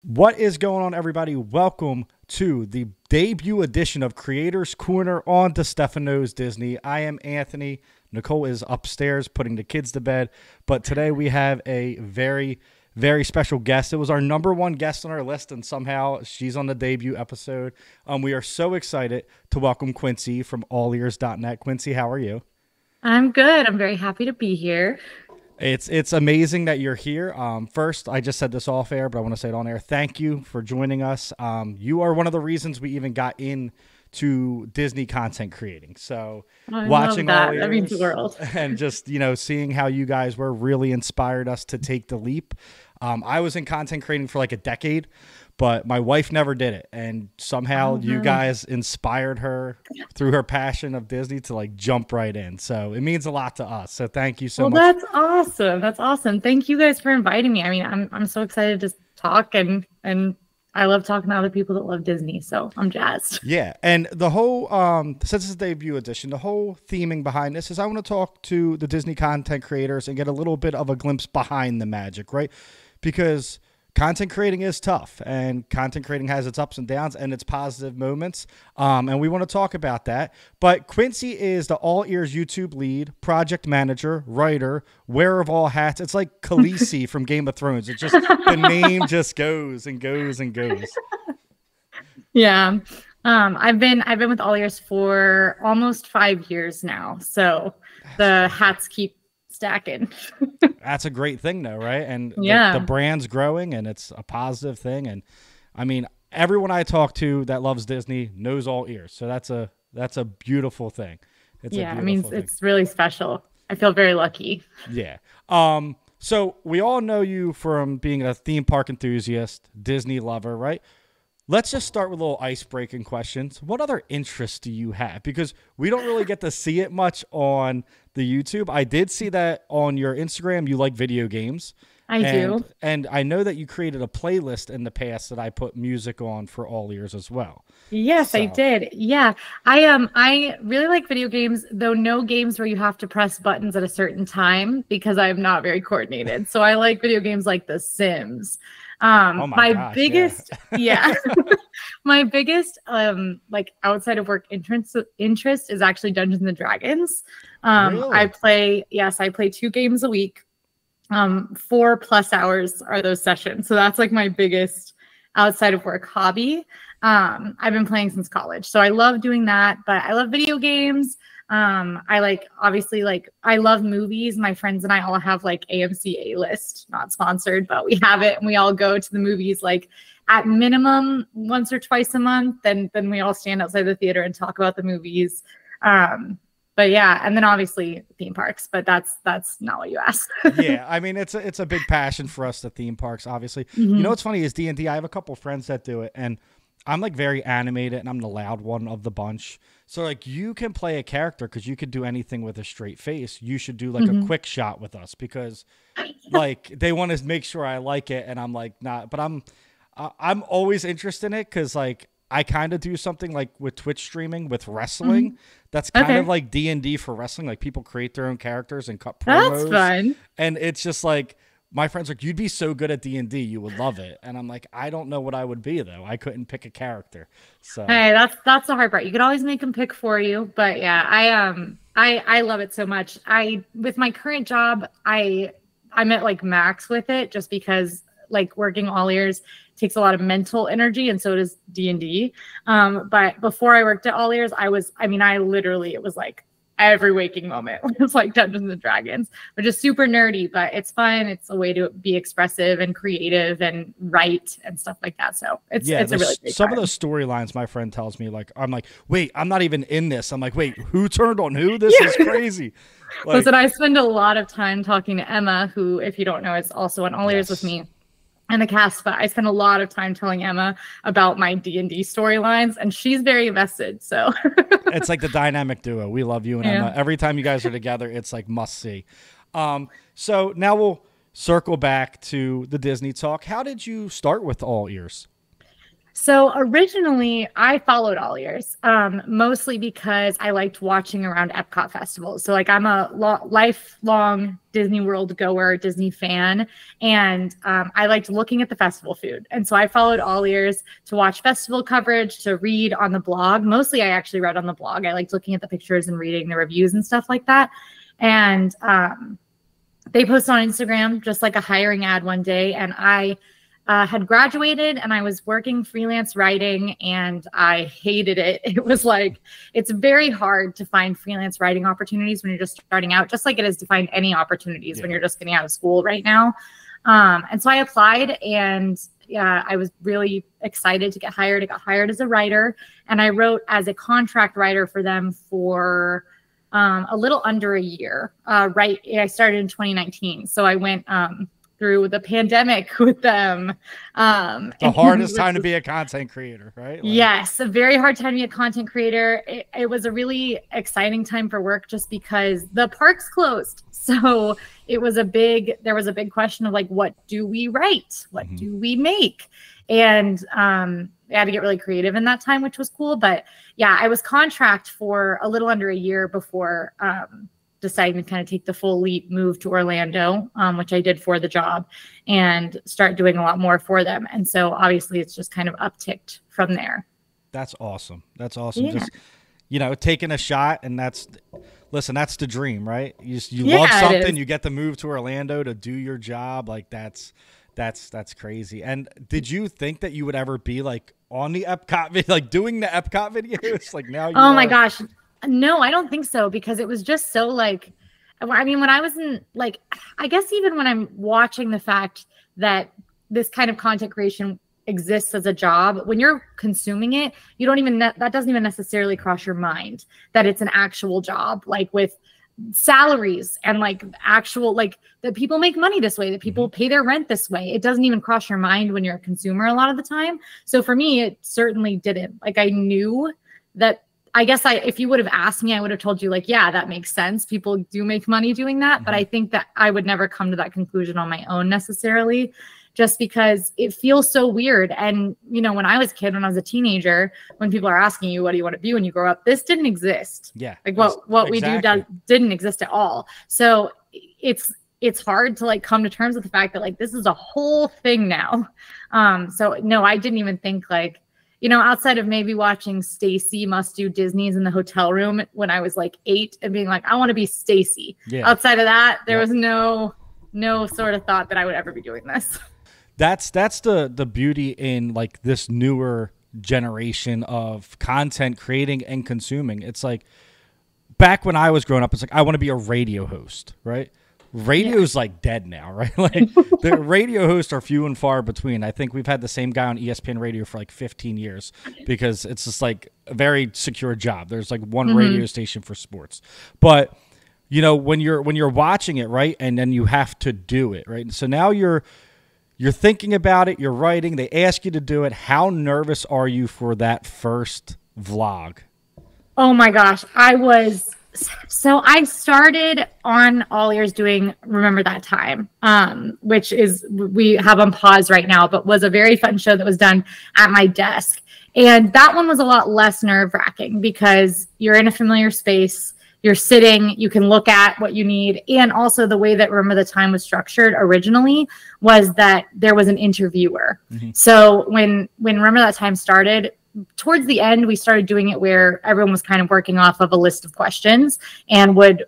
What is going on, everybody? Welcome to the debut edition of Creators Corner on DeStefano's Disney. I am Anthony. Nicole is upstairs putting the kids to bed. But today we have a very, very special guest. It was our number one guest on our list, and somehow she's on the debut episode. We are so excited to welcome Quincy from allears.net. Quincy, how are you? I'm good. I'm very happy to be here. It's amazing that you're here. First, I just said this off air, but I want to say it on air. Thank you for joining us. You are one of the reasons we even got into Disney content creating. So I love watching all that. That means the yours world. and just, seeing how you guys were really inspired us to take the leap. I was in content creating for like a decade, but my wife never did it. And somehow Oh, you no. guys inspired her through her passion of Disney to like jump right in. So it means a lot to us. So thank you so Well, much. that's awesome. That's awesome. Thank you guys for inviting me. I mean, I'm so excited to talk and I love talking to other people that love Disney, so I'm jazzed. Yeah, and the whole since it's a debut edition, the whole theming behind this is I want to talk to the Disney content creators and get a little bit of a glimpse behind the magic, right? Because content creating is tough, and content creating has its ups and downs and its positive moments, and we want to talk about that. But Quincy is the All Ears YouTube lead, project manager, writer, wearer of all hats. It's like Khaleesi from Game of Thrones. It just the name just goes and goes and goes. Yeah. I've been with All Ears for almost 5 years now. So the hats keep stacking. That's a great thing though, right? And the Yeah. brand's growing and it's a positive thing. And I mean, everyone I talk to that loves Disney knows All Ears. So that's a beautiful thing. It's a Yeah. I mean, beautiful thing. it's really special. I feel very lucky. Yeah. So we all know you from being a theme park enthusiast, Disney lover, right? Let's just start with a little ice breaking questions. What other interests do you have? Because we don't really get to see it much on the YouTube. I did see that on your Instagram you like video games. I And do. and I know that you created a playlist in the past that I put music on for All Ears as well. Yes, I So, did. Yeah. I really like video games, though no games where you have to press buttons at a certain time because I'm not very coordinated. So I like video games like The Sims. oh my My gosh, yeah. biggest, yeah, my biggest like outside of work interest is actually Dungeons and Dragons. Really? I play 2 games a week. 4+ hours are those sessions. So that's like my biggest outside of work hobby. I've been playing since college. So I love doing that, but I love video games. I like obviously like I love movies. My friends and I all have like AMC A list, not sponsored, but we have it and we all go to the movies like at minimum once or twice a month. Then we all stand outside the theater and talk about the movies. But yeah, and then obviously theme parks, but that's not what you asked. Yeah, I mean it's a big passion for us, the theme parks, obviously. You know Mhm. what's funny is D&D. I have a couple friends that do it, and I'm like very animated, and I'm the loud one of the bunch. So like you can play a character because you could do anything with a straight face. You should do like a Mhm. quick shot with us because like they want to make sure I like it, and I'm like not. But I'm always interested in it because like I kind of do something like with Twitch streaming with Mhm. wrestling. That's kind of Okay. like D&D for wrestling. Like people create their own characters and cut That's promos, fun. and it's just like my friends are like, you'd be so good at D&D, you would love it. And I'm like, I don't know what I would be though. I couldn't pick a character. So Hey, that's the hard part. You could always make them pick for you, but yeah, I love it so much. I with my current job, I'm at like max with it just because like working all ears takes a lot of mental energy and so does D&D. But before I worked at all ears, I literally it was like every waking moment was like Dungeons and Dragons, which is super nerdy, but it's fun. It's a way to be expressive and creative and write and stuff like that. So yeah, it's a really great some of time. those storylines my friend tells me, like, I'm like, wait, I'm not even in this. I'm like, wait, who turned on who? This is crazy. Like, Listen, I spend a lot of time talking to Emma, who, if you don't know, is also on All Ears with yes. me and the cast. But I spend a lot of time telling Emma about my D&D storylines, and she's very invested. So, It's like the dynamic duo. We love you and yeah. Emma. Every time you guys are together, it's like must see. So now we'll circle back to the Disney talk. How did you start with All Ears? So originally, I followed all ears, mostly because I liked watching around Epcot festivals. So like I'm a lifelong Disney World goer, Disney fan, and I liked looking at the festival food. And so I followed all ears to watch festival coverage, to read on the blog. Mostly, I actually read on the blog. I liked looking at the pictures and reading the reviews and stuff like that. And they posted on Instagram just like a hiring ad one day, and I had graduated and I was working freelance writing and I hated it. It was like, it's very hard to find freelance writing opportunities when you're just starting out, just like it is to find any opportunities when you're just getting out of school right now. And so I applied, and I was really excited to get hired. I got hired as a writer, and I wrote as a contract writer for them for a little under a year. I started in 2019. So I went through the pandemic with them. The hardest time to be a content creator, right? Like, yes, a very hard time to be a content creator. It was a really exciting time for work just because the parks closed. So there was a big question of like, what do we write? What do we make? And I had to get really creative in that time, which was cool. But yeah, I was contract for a little under a year before deciding to kind of take the full leap, move to Orlando, which I did for the job, and start doing a lot more for them. And so obviously it's just kind of upticked from there. That's awesome. That's awesome. Yeah. Just, taking a shot, and that's the dream, right? You love something, you get to move to Orlando to do your job. Like that's crazy. And did you think that you would ever be like on the Epcot, like doing the Epcot videos? Like now you my gosh. No, I don't think so, because it was just so like, I mean, when I was in like, I guess even when I'm watching the fact that this kind of content creation exists as a job, when you're consuming it, you don't even, that doesn't even necessarily cross your mind that it's an actual job, like with salaries and like actual, like that people make money this way, that people pay their rent this way. It doesn't even cross your mind when you're a consumer a lot of the time. So for me, it certainly didn't. Like I knew that, I guess if you would have asked me, I would have told you like, yeah, that makes sense. People do make money doing that. But I think that I would never come to that conclusion on my own necessarily, just because it feels so weird. And, when I was a kid, when I was a teenager, when people are asking you, what do you want to be when you grow up? This didn't exist. Yeah. Like what we do didn't exist at all. So it's hard to like come to terms with the fact that like, this is a whole thing now. So no, I didn't even think like, outside of maybe watching Stacy Must Do Disney's in the hotel room when I was like 8 and being like, I want to be Stacy. Yeah. Outside of that, there was no sort of thought that I would ever be doing this. That's the beauty in like this newer generation of content creating and consuming. It's like back when I was growing up, it's like, I want to be a radio host, right? Radio's like dead now, right? Like the radio hosts are few and far between. I think we've had the same guy on ESPN radio for like 15 years because it's just like a very secure job. There's like one radio station for sports. But when you're watching it, right, and then you have to do it, right? So now you're thinking about it, you're writing, they ask you to do it. How nervous are you for that first vlog? Oh my gosh, So I started on All Ears doing Remember That Time, which is we have on pause right now, but was a very fun show that was done at my desk. And that one was a lot less nerve-wracking because you're in a familiar space, you're sitting, you can look at what you need. And also the way that Remember the Time was structured originally was that there was an interviewer. So when Remember That Time started, towards the end, we started doing it where everyone was kind of working off of a list of questions and would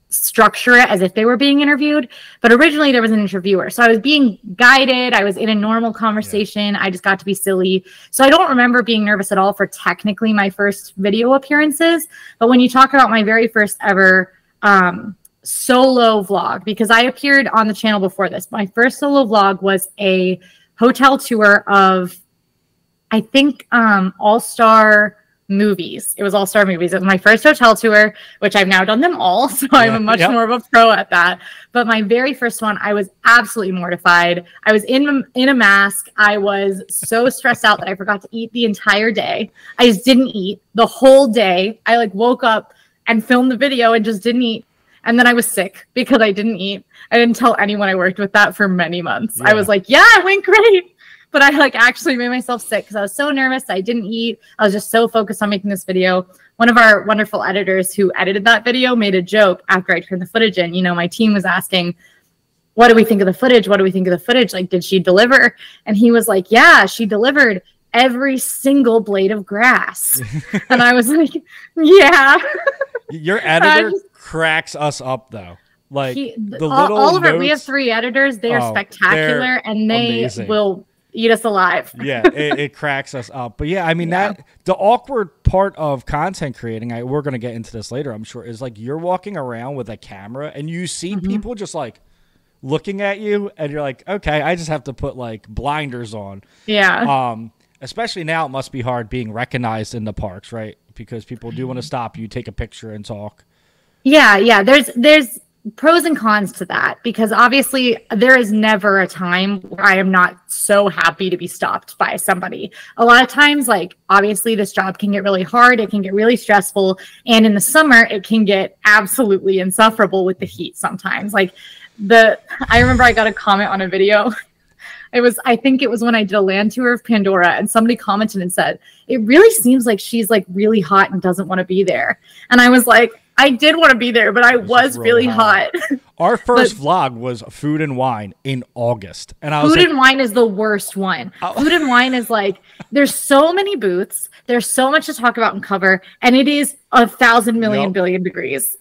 structure it as if they were being interviewed. But originally there was an interviewer. So I was being guided. I was in a normal conversation. I just got to be silly. So I don't remember being nervous at all for technically my first video appearances. But when you talk about my very first ever solo vlog, because I appeared on the channel before this, my first solo vlog was a hotel tour of, I think, All-Star Movies. It was All-Star Movies. It was my first hotel tour, which I've now done them all. So I'm much more of a pro at that. But my very first one, I was absolutely mortified. I was in a mask. I was so stressed out that I forgot to eat the entire day. I just didn't eat the whole day. I like woke up and filmed the video and just didn't eat. And then I was sick because I didn't eat. I didn't tell anyone I worked with that for many months. I was like, yeah, it went great. but I like actually made myself sick because I was so nervous. I didn't eat. I was just so focused on making this video. One of our wonderful editors who edited that video made a joke after I turned the footage in. You know, my team was asking, what do we think of the footage? What do we think of the footage? Like, did she deliver? And he was like, yeah, she delivered every single blade of grass. And I was like, yeah. Your editor cracks us up though. Like all of it. We have 3 editors. They are spectacular, and they amazing. will eat us alive. Yeah, it cracks us up. But yeah, I mean that the awkward part of content creating, we're gonna get into this later, I'm sure, is like you're walking around with a camera and you see people just like looking at you, and you're like, okay, I just have to put like blinders on. Yeah. Especially now, it must be hard being recognized in the parks, right? Because people do want to stop you, take a picture, and talk. Yeah. There's pros and cons to that, because obviously there is never a time where I am not so happy to be stopped by somebody. A lot of times, like, obviously this job can get really hard. It can get really stressful. And in the summer, it can get absolutely insufferable with the heat sometimes. Like I remember I got a comment on a video. I think it was when I did a land tour of Pandora, and somebody commented and said, it really seems like she's like really hot and doesn't want to be there. And I was like, I did want to be there, but I was really hot. Our first vlog was food and wine in August. And I was food and wine is the worst one. Food and wine is like, there's so many booths. There's so much to talk about and cover. And it is 1,000 million billion degrees.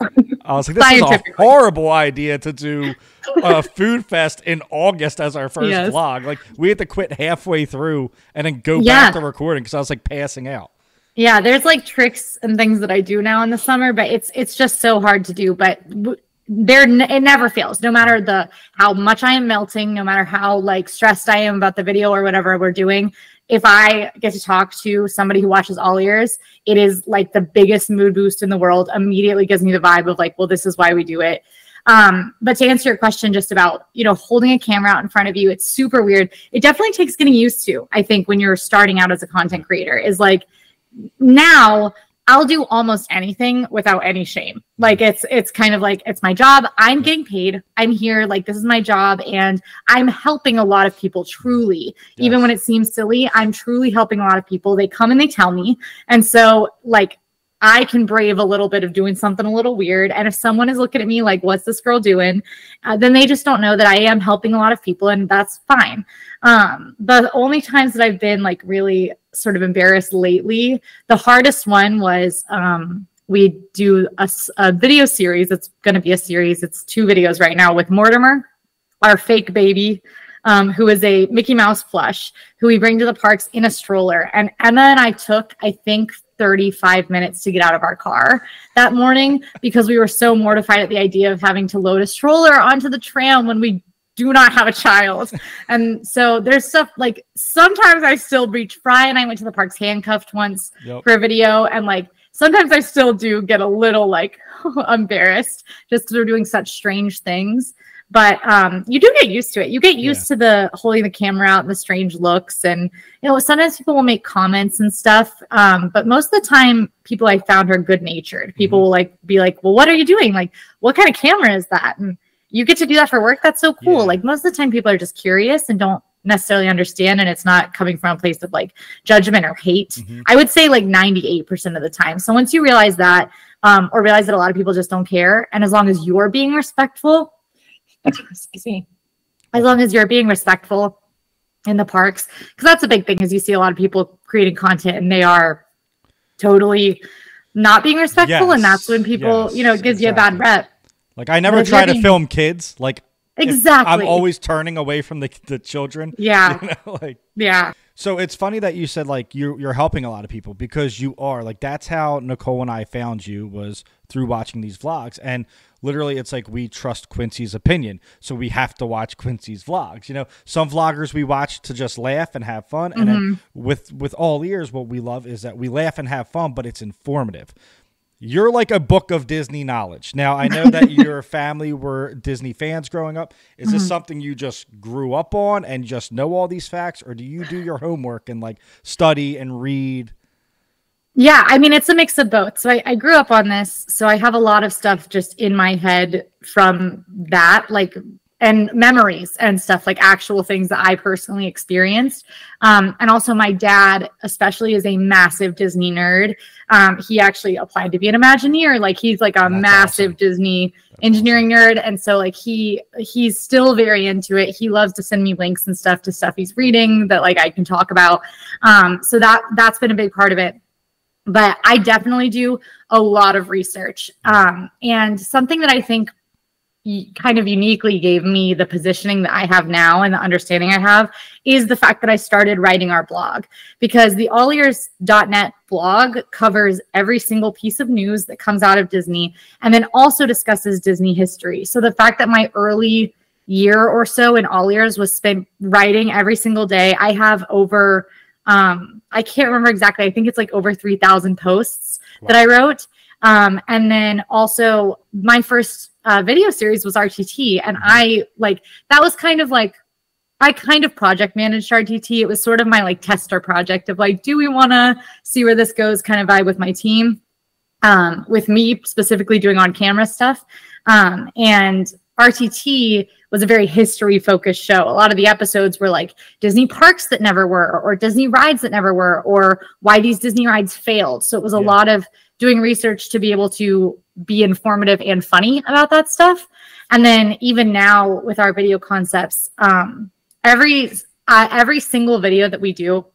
I was like, this is a horrible idea to do a food fest in August as our first vlog. Like, we had to quit halfway through and then go back to recording because I was like passing out. Yeah, there's like tricks and things that I do now in the summer, but it's just so hard to do. But it never fails, no matter how much I am melting, no matter how like stressed I am about the video or whatever we're doing. If I get to talk to somebody who watches all ears, it is like the biggest mood boost in the world. Immediately gives me the vibe of like, well, this is why we do it. But to answer your question just about, holding a camera out in front of you, it's super weird. It definitely takes getting used to, I think, when you're starting out as a content creator, is like, now I'll do almost anything without any shame. Like it's kind of like, it's my job. I'm getting paid. I'm here. Like, this is my job, and I'm helping a lot of people truly. Yes. Even when it seems silly, I'm truly helping a lot of people. They come and they tell me. And so like, I can brave a little bit of doing something a little weird. And if someone is looking at me like, what's this girl doing? Then they just don't know that I am helping a lot of people, and that's fine. The only times that I've been like really sort of embarrassed lately, the hardest one was we do a video series. It's going to be a series. It's 2 videos right now with Mortimer, our fake baby, who is a Mickey Mouse plush, who we bring to the parks in a stroller. And Emma and I took, I think, 35 minutes to get out of our car that morning because we were so mortified at the idea of having to load a stroller onto the tram when we do not have a child. And so there's stuff like, sometimes I still reach. Fry and I went to the parks handcuffed once for a video, and like sometimes I still do get a little like embarrassed just because we're doing such strange things. But you do get used to it. You get used to the holding the camera out and the strange looks. And, sometimes people will make comments and stuff. But most of the time, people I found are good-natured. People will like be like, well, what are you doing? Like, what kind of camera is that? And you get to do that for work? That's so cool. Yeah. Like, most of the time, people are just curious and don't necessarily understand. And it's not coming from a place of like judgment or hate. I would say like 98% of the time. So once you realize that, or realize that a lot of people just don't care, and as long as you're being respectful, excuse me, as long as you're being respectful in the parks, because that's a big thing, is you see a lot of people creating content and they are totally not being respectful. And that's when people, it gives you a bad rep. Like, I never try to film kids. Like, exactly. I'm always turning away from the children. Yeah. Yeah. So it's funny that you said like you're helping a lot of people, because you are. Like, that's how Nicole and I found you, was through watching these vlogs. And literally, it's like, we trust Quincy's opinion, so we have to watch Quincy's vlogs. Some vloggers we watch to just laugh and have fun. And then with all ears, what we love is that we laugh and have fun, but it's informative. You're like a book of Disney knowledge. Now, I know that your family were Disney fans growing up. Is this something you just grew up on and just know all these facts, or do you do your homework and like study and read? Yeah, I mean, it's a mix of both. So I grew up on this, so I have a lot of stuff just in my head from that. Like, and memories and stuff, like actual things that I personally experienced. And also my dad, especially, is a massive Disney nerd. He actually applied to be an Imagineer. Like he's like a massive Disney engineering nerd. And so like he's still very into it. He loves to send me links and stuff to stuff he's reading that like I can talk about. So that's been a big part of it. But I definitely do a lot of research. And something that I think kind of uniquely gave me the positioning that I have now and the understanding I have is the fact that I started writing our blog, because the allears.net blog covers every single piece of news that comes out of Disney and then also discusses Disney history. So the fact that my early year or so in All Ears was spent writing every single day, I have over, I can't remember exactly, I think it's like over 3,000 posts that I wrote. And then also my first video series was RTT, and I like, that was kind of like, I kind of project managed RTT. It was sort of my like tester project of like, do we want to see where this goes kind of vibe with my team, with me specifically doing on camera stuff. And RTT was a very history focused show. A lot of the episodes were like Disney parks that never were, or Disney rides that never were, or why these Disney rides failed. So it was a lot of doing research to be able to be informative and funny about that stuff. And then even now with our video concepts, every single video that we do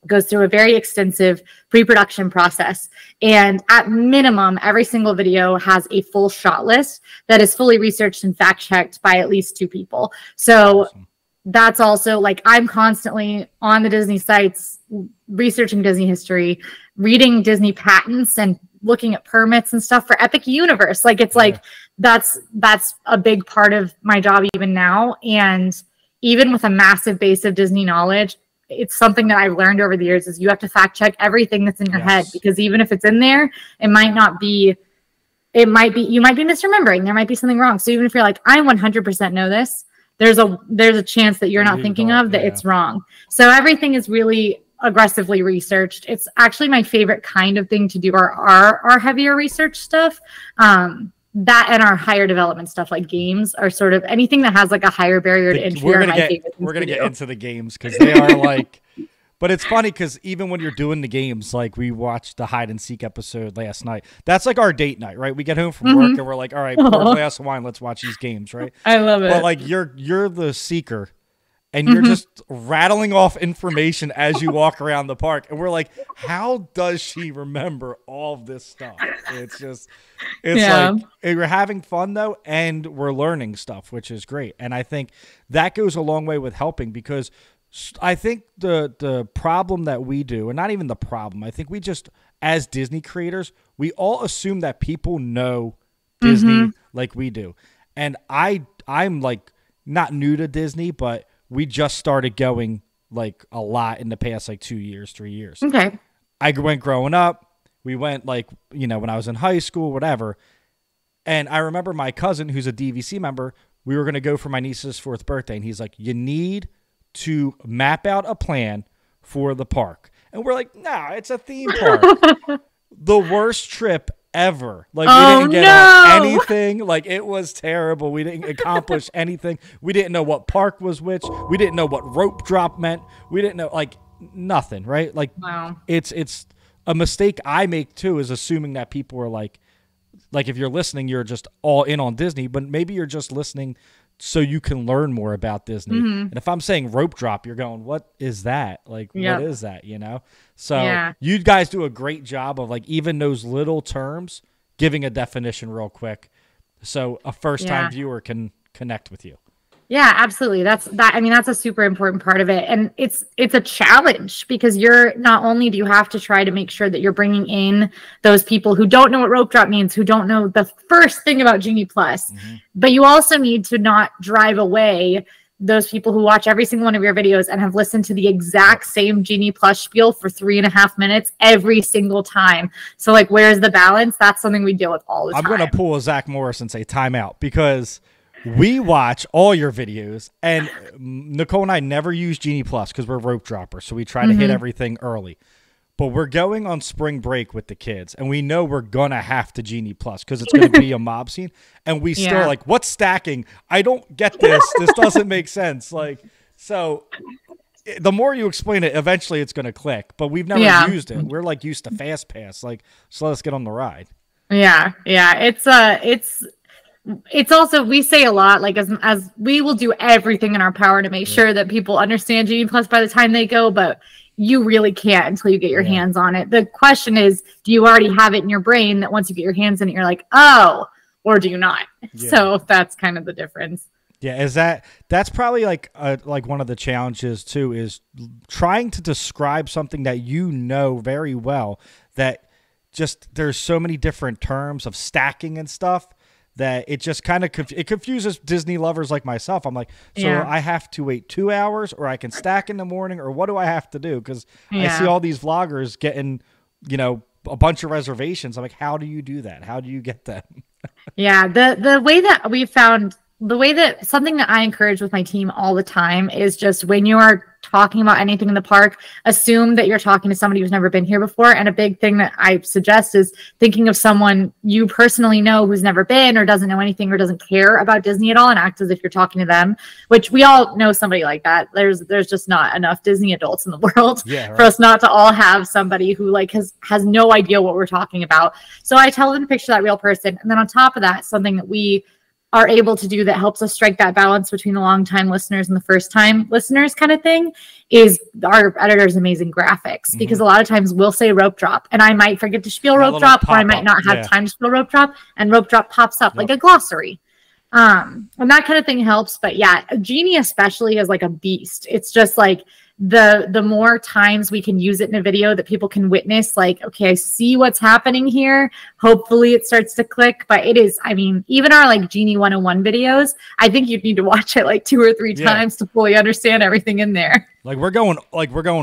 goes through a very extensive pre-production process. And at minimum, every single video has a full shot list that is fully researched and fact-checked by at least 2 people. So that's also like, I'm constantly on the Disney sites, researching Disney history, reading Disney patents and looking at permits and stuff for Epic Universe. Like, it's like, that's a big part of my job even now. And even with a massive base of Disney knowledge, it's something that I've learned over the years is you have to fact check everything that's in your head, because even if it's in there, it might not be, you might be misremembering. There might be something wrong. So even if you're like, I 100% know this, there's a chance that you're not thinking of that it's wrong. So everything is really aggressively researched. It's actually my favorite kind of thing to do, our heavier research stuff. That and our higher development stuff, like games, are sort of anything that has like a higher barrier to entry. We're gonna get into the games, because they are like, but it's funny because even when you're doing the games, like we watched the hide and seek episode last night. That's like our date night, right? We get home from work and we're like, all right, pour a glass of wine, let's watch these games, right? I love it. But like you're the seeker, and you're just rattling off information as you walk around the park. And we're like, how does she remember all of this stuff? It's like, we're having fun though, and we're learning stuff, which is great. And I think that goes a long way with helping, because I think the problem that we do, and not even the problem, I think we just, as Disney creators, we all assume that people know Disney like we do. And I'm like not new to Disney, but we just started going like a lot in the past like 2 years, 3 years. Okay. I went growing up. We went like, when I was in high school, whatever. And I remember my cousin, who's a DVC member, we were going to go for my niece's 4th birthday. And he's like, you need to map out a plan for the park. And we're like, nah, it's a theme park. The worst trip ever. Like, we didn't get anything. Like, it was terrible. We didn't accomplish anything. We didn't know what park was which. We didn't know what rope drop meant. We didn't know, like, nothing, right? Like, it's a mistake I make too, is assuming that people are like if you're listening, you're just all in on Disney, but maybe you're just listening so you can learn more about Disney. And if I'm saying rope drop, you're going, what is that? Like, what is that, So you guys do a great job of like even those little terms, giving a definition real quick so a first-time viewer can connect with you. Yeah, absolutely. That's a super important part of it. And it's a challenge, because you're not only do you have to try to make sure that you're bringing in those people who don't know what rope drop means, who don't know the first thing about Genie Plus, but you also need to not drive away those people who watch every single one of your videos and have listened to the exact same Genie Plus spiel for 3.5 minutes every single time. So like, where's the balance? That's something we deal with all the time. I'm going to pull a Zach Morris and say timeout, because we watch all your videos, and Nicole and I never use Genie Plus because we're rope droppers, so we try to hit everything early. But we're going on spring break with the kids, and we know we're gonna have to Genie Plus because it's gonna be a mob scene, and we still are like, what's stacking? I don't get this. This doesn't make sense. Like, so the more you explain it, eventually it's gonna click. But we've never used it. We're like used to Fast Pass. Like, so let us get on the ride. Yeah. It's also, we say a lot, like as we will do everything in our power to make sure that people understand Genie Plus by the time they go, but you really can't until you get your hands on it. The question is, do you already have it in your brain that once you get your hands in it, you're like, oh, or do you not? Yeah. So that's kind of the difference. Yeah, that's probably like one of the challenges too, is trying to describe something that you know very well, that just there's so many different terms of stacking and stuff that it just kind of it confuses Disney lovers like myself. I'm like, so I have to wait 2 hours, or I can stack in the morning, or what do I have to do? Because I see all these vloggers getting, a bunch of reservations. I'm like, how do you do that? How do you get them? Yeah, the way that we found, the way that something that I encourage with my team all the time is just when you are talking about anything in the park, assume that you're talking to somebody who's never been here before. And a big thing that I suggest is thinking of someone you personally know who's never been or doesn't know anything or doesn't care about Disney at all, and act as if you're talking to them, which we all know somebody like that. There's just not enough Disney adults in the world for us not to all have somebody who like has no idea what we're talking about. So I tell them to picture that real person. And then on top of that, something that we are able to do that helps us strike that balance between the long-time listeners and the first-time listeners kind of thing is our editor's amazing graphics. Because a lot of times we'll say rope drop, and I might forget to spiel rope drop, or I might not have time to spiel rope drop, and rope drop pops up like a glossary. And that kind of thing helps. But yeah, Genie especially is like a beast. It's just like the more times we can use it in a video that people can witness, like, okay, I see what's happening here. Hopefully it starts to click. But it is, I mean, even our like Genie 101 videos, I think you'd need to watch it like 2 or 3 times to fully understand everything in there. Like we're going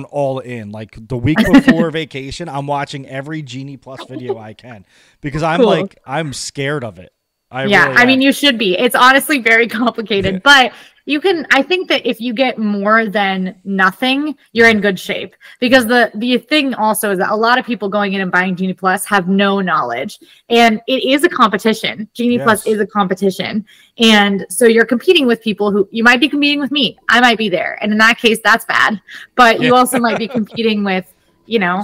all in. Like the week before vacation, I'm watching every Genie Plus video I can, because I'm scared of it. I mean, you should be. It's honestly very complicated, but you can, I think that if you get more than nothing, you're in good shape, because the thing also is that a lot of people going in and buying Genie Plus have no knowledge, and it is a competition. Genie Plus is a competition. And so you're competing with people who, you might be competing with me. I might be there. And in that case, that's bad. But you also might be competing with,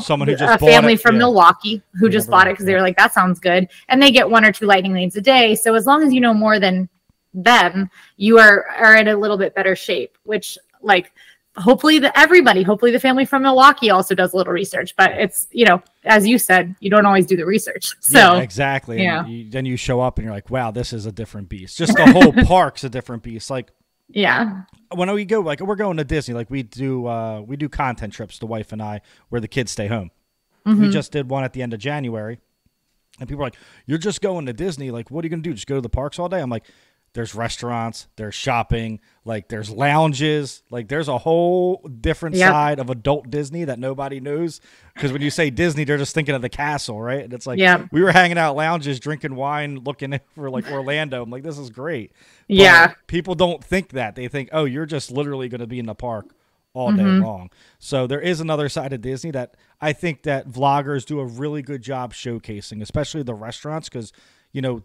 someone who just a family from Milwaukee who just bought it because they were like, that sounds good. And they get 1 or 2 lightning lanes a day. So as long as you know more than them, you are in a little bit better shape, which like hopefully the family from Milwaukee also does a little research. But it's, as you said, you don't always do the research. So exactly. Yeah. And then you show up and you're like, wow, this is a different beast. Just the whole park's a different beast. Like, when we go, like we're going to Disney, like we do content trips, the wife and I, where the kids stay home. We just did one at the end of January, and people are like, you're just going to Disney, like what are you gonna do, just go to the parks all day? I'm like, there's restaurants, there's shopping, like there's lounges, like there's a whole different side of adult Disney that nobody knows. Because when you say Disney, they're just thinking of the castle, right? And it's like, we were hanging out lounges, drinking wine, looking for like Orlando. I'm like, this is great. But people don't think that. They think, oh, you're just literally going to be in the park all day long. So there is another side of Disney that I think that vloggers do a really good job showcasing, especially the restaurants, because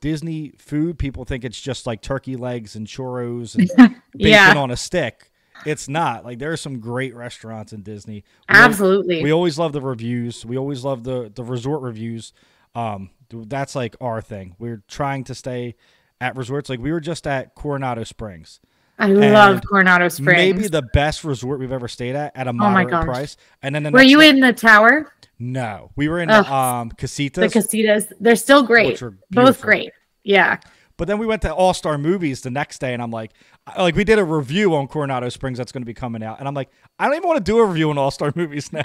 Disney food, people think it's just like turkey legs and churros and bacon on a stick. It's not. Like there are some great restaurants in Disney. We always love the reviews. We always love the resort reviews. That's like our thing. We're trying to stay at resorts. Like we were just at Coronado Springs. I love Coronado Springs. Maybe the best resort we've ever stayed at a moderate price. And then were you in the tower? No, we were in Casitas. The Casitas, they're still great. Both great. Yeah. But then we went to All-Star Movies the next day, and I'm like we did a review on Coronado Springs that's going to be coming out, and I'm like, I don't even want to do a review on All-Star Movies now.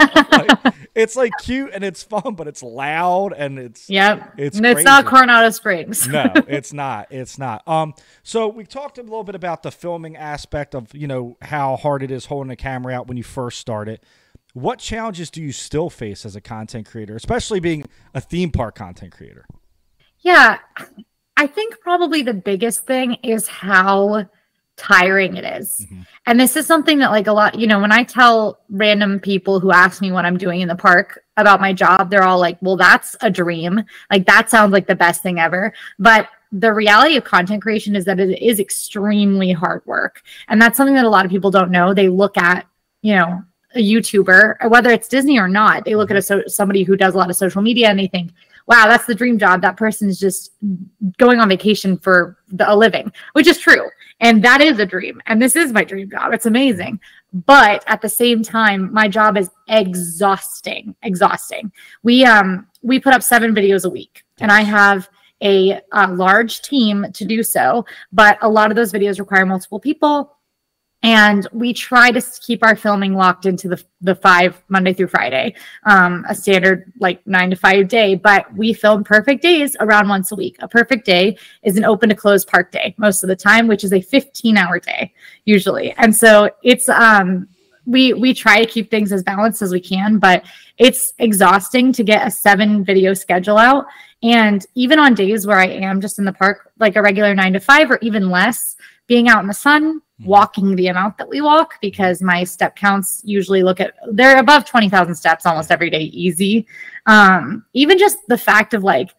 It's like cute and it's fun, but it's loud and it's it's not Coronado Springs. No, it's not. It's not. So we talked a little bit about the filming aspect of how hard it is holding a camera out when you first start it. What challenges do you still face as a content creator, especially being a theme park content creator? Yeah, I think probably the biggest thing is how tiring it is. And this is something that like a lot, you know, when I tell random people who ask me what I'm doing in the park about my job, they're all like, well, that's a dream. Like that sounds like the best thing ever. But the reality of content creation is that it is extremely hard work. And that's something that a lot of people don't know. They look at, you know, a YouTuber, whether it's Disney or not, they look at somebody who does a lot of social media and they think, wow, that's the dream job. That person is just going on vacation for a living, which is true. And that is a dream. And this is my dream job. It's amazing. But at the same time, my job is exhausting. We put up 7 videos a week, and I have a large team to do so. But a lot of those videos require multiple people. And we try to keep our filming locked into the 5 Monday through Friday, a standard like 9 to 5 day. But we film perfect days around once a week. A perfect day is an open to close park day most of the time, which is a 15-hour day usually. And so it's we try to keep things as balanced as we can, but it's exhausting to get a 7 video schedule out. And even on days where I am just in the park, like a regular 9 to 5 or even less, being out in the sun, walking the amount that we walk, because my step counts usually they're above 20,000 steps almost every day, easy. Even just the fact of like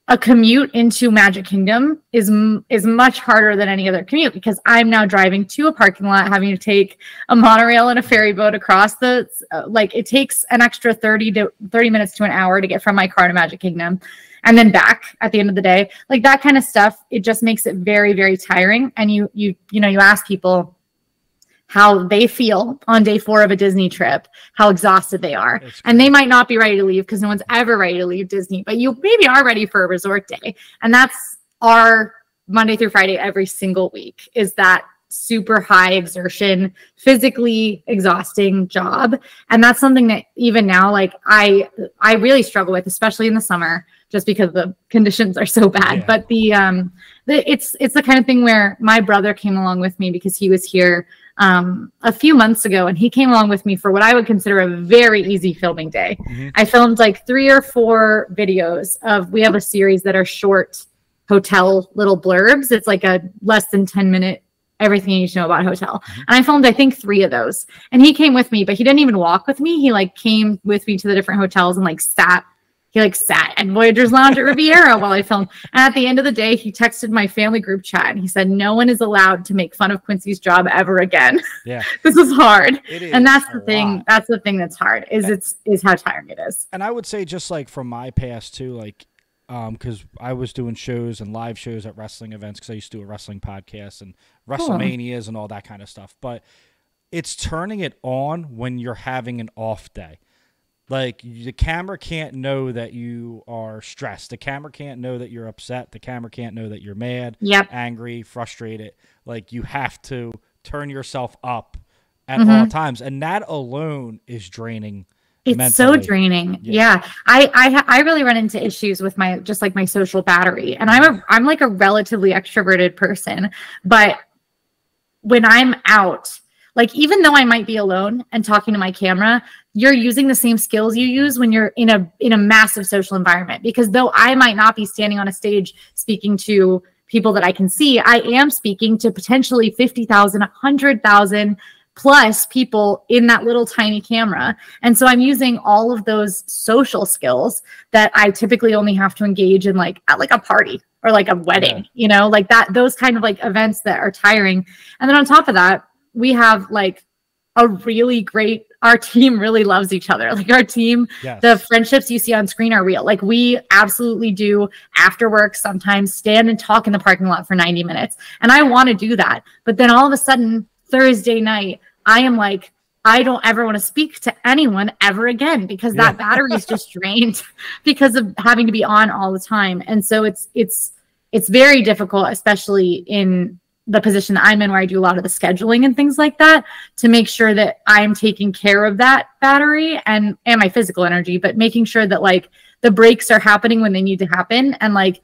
a commute into Magic Kingdom is much harder than any other commute, because I'm now driving to a parking lot, having to take a monorail and a ferry boat across it takes an extra 30 minutes to an hour to get from my car to Magic Kingdom. And then back at the end of the day, like that kind of stuff, it just makes it very, very tiring. And you ask people how they feel on day 4 of a Disney trip, how exhausted they are. And they might not be ready to leave, because no one's ever ready to leave Disney, but you maybe are ready for a resort day. And that's our Monday through Friday every single week, is that super high exertion, physically exhausting job. And that's something that even now, like I really struggle with, especially in the summer, just because the conditions are so bad. Yeah. But it's the kind of thing where my brother came along with me because he was here a few months ago, and he came along with me for what I would consider a very easy filming day. I filmed like 3 or 4 videos we have a series that are short hotel little blurbs. It's like a less than 10-minute everything you need to know about a hotel. And I filmed, I think, 3 of those. And he came with me, but he didn't even walk with me. He like came with me to the different hotels and like sat at Voyager's Lounge at Riviera while I filmed. And at the end of the day, he texted my family group chat and he said, no one is allowed to make fun of Quincy's job ever again. Yeah. This is hard. It is. And that's the thing. Lot. That's the thing that's hard is how tiring it is. And I would say, just like from my past too, like, because I was doing shows and live shows at wrestling events, because I used to do a wrestling podcast and WrestleManias and all that kind of stuff. But it's turning it on when you're having an off day. Like, the camera can't know that you are stressed. The camera can't know that you're upset. The camera can't know that you're mad, angry, frustrated. Like, you have to turn yourself up at all times. And that alone is draining. It's mentally. So draining. Yeah. I really run into issues with my social battery. And I'm like a relatively extroverted person, but when I'm out, like, even though I might be alone and talking to my camera, you're using the same skills you use when you're in a massive social environment. Because though I might not be standing on a stage speaking to people that I can see, I am speaking to potentially 50,000, 100,000 plus people in that little tiny camera. And so I'm using all of those social skills that I typically only have to engage in like at like a party or like a wedding, you know, like that, those kind of like events that are tiring. And then on top of that, we have like our team really loves each other. Like our team, the friendships you see on screen are real. Like we absolutely do after work sometimes stand and talk in the parking lot for 90 minutes. And I want to do that. But then all of a sudden Thursday night, I am like, I don't ever want to speak to anyone ever again, because that battery is just drained because of having to be on all the time. And so it's very difficult, especially in the position that I'm in, where I do a lot of the scheduling and things like that, to make sure that I'm taking care of that battery and my physical energy, but making sure that like the breaks are happening when they need to happen. And like,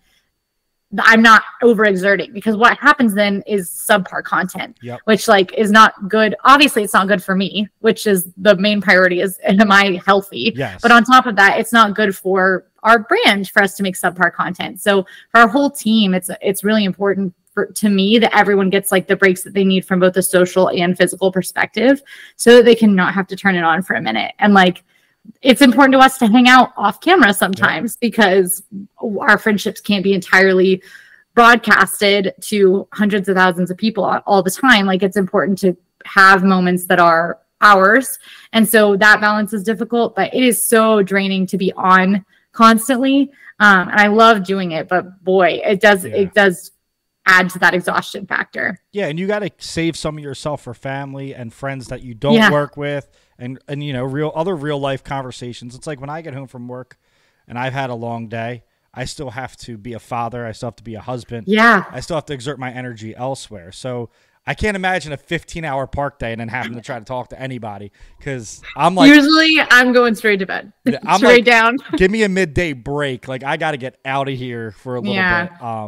I'm not overexerting, because what happens then is subpar content, which like is not good. Obviously it's not good for me, which is the main priority, is am I healthy? But on top of that, it's not good for our brand for us to make subpar content. So for our whole team, it's really important to me that everyone gets like the breaks that they need from both the social and physical perspective so that they can not have to turn it on for a minute. And like, it's important to us to hang out off camera sometimes because our friendships can't be entirely broadcasted to hundreds of thousands of people all the time. Like, it's important to have moments that are ours. And so that balance is difficult, but it is so draining to be on constantly. And I love doing it, but boy, it does add to that exhaustion factor. Yeah. And you got to save some of yourself for family and friends that you don't work with and, you know, real life conversations. It's like when I get home from work and I've had a long day, I still have to be a father. I still have to be a husband. Yeah. I still have to exert my energy elsewhere. So I can't imagine a 15-hour park day and then having to try to talk to anybody because I'm like, usually I'm going straight to bed. I'm straight like, down. Give me a midday break. Like, I got to get out of here for a little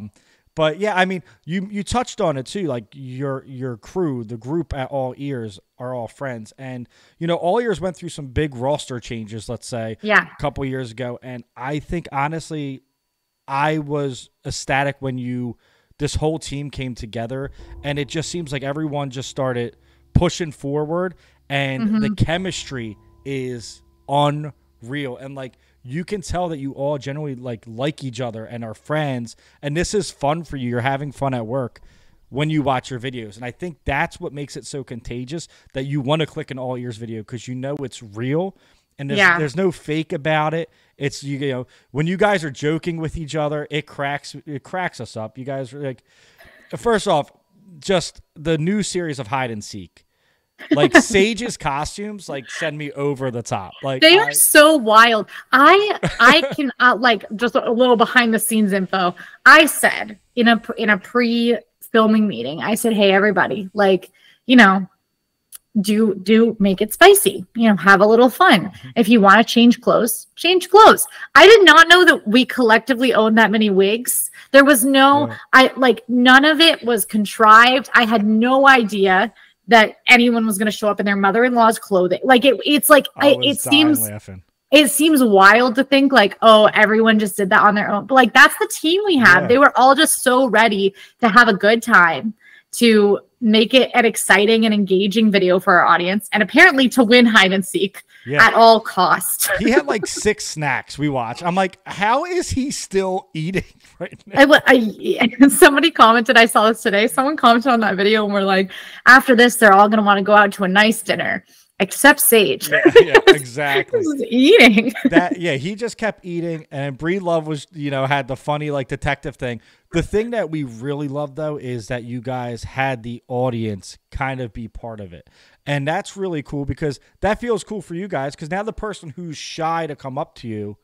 bit. But yeah, I mean, you touched on it too. Like your crew, the group at All Ears are all friends, and you know, All Ears went through some big roster changes. Let's say, a couple years ago, and I think honestly, I was ecstatic when this whole team came together, and it just seems like everyone just started pushing forward, and the chemistry is unreal, and like. You can tell that you all generally like each other and are friends, and this is fun for you. You're having fun at work when you watch your videos, and I think that's what makes it so contagious that you want to click an All Ears video because you know it's real and there's no fake about it. It's you know when you guys are joking with each other, it cracks us up. You guys are like, first off, just the new series of hide and seek. Like Sage's costumes, like send me over the top. Like they are so wild. I can like just a little behind the scenes info. I said in a pre-filming meeting, I said, "Hey everybody, like you know, do make it spicy. You know, have a little fun. If you want to change clothes, change clothes." I did not know that we collectively owned that many wigs. There was no, none of it was contrived. I had no idea that anyone was going to show up in their mother-in-law's clothing. Like it's like it seems wild to think like, oh, everyone just did that on their own. But like that's the team we have. They were all just so ready to have a good time, to make it an exciting and engaging video for our audience, and apparently to win hide and seek at all costs. He had like 6 snacks we watched. I'm like, how is he still eating right now? Somebody commented, I saw this today. Someone commented on that video and we're like, after this, they're all going to want to go out to a nice dinner. Except Sage. Yeah, exactly. Eating. He just kept eating, and Bree Love was, had the funny like detective thing. The thing that we really love though is that you guys had the audience kind of be part of it. And that's really cool because that feels cool for you guys because now the person who's shy to come up to you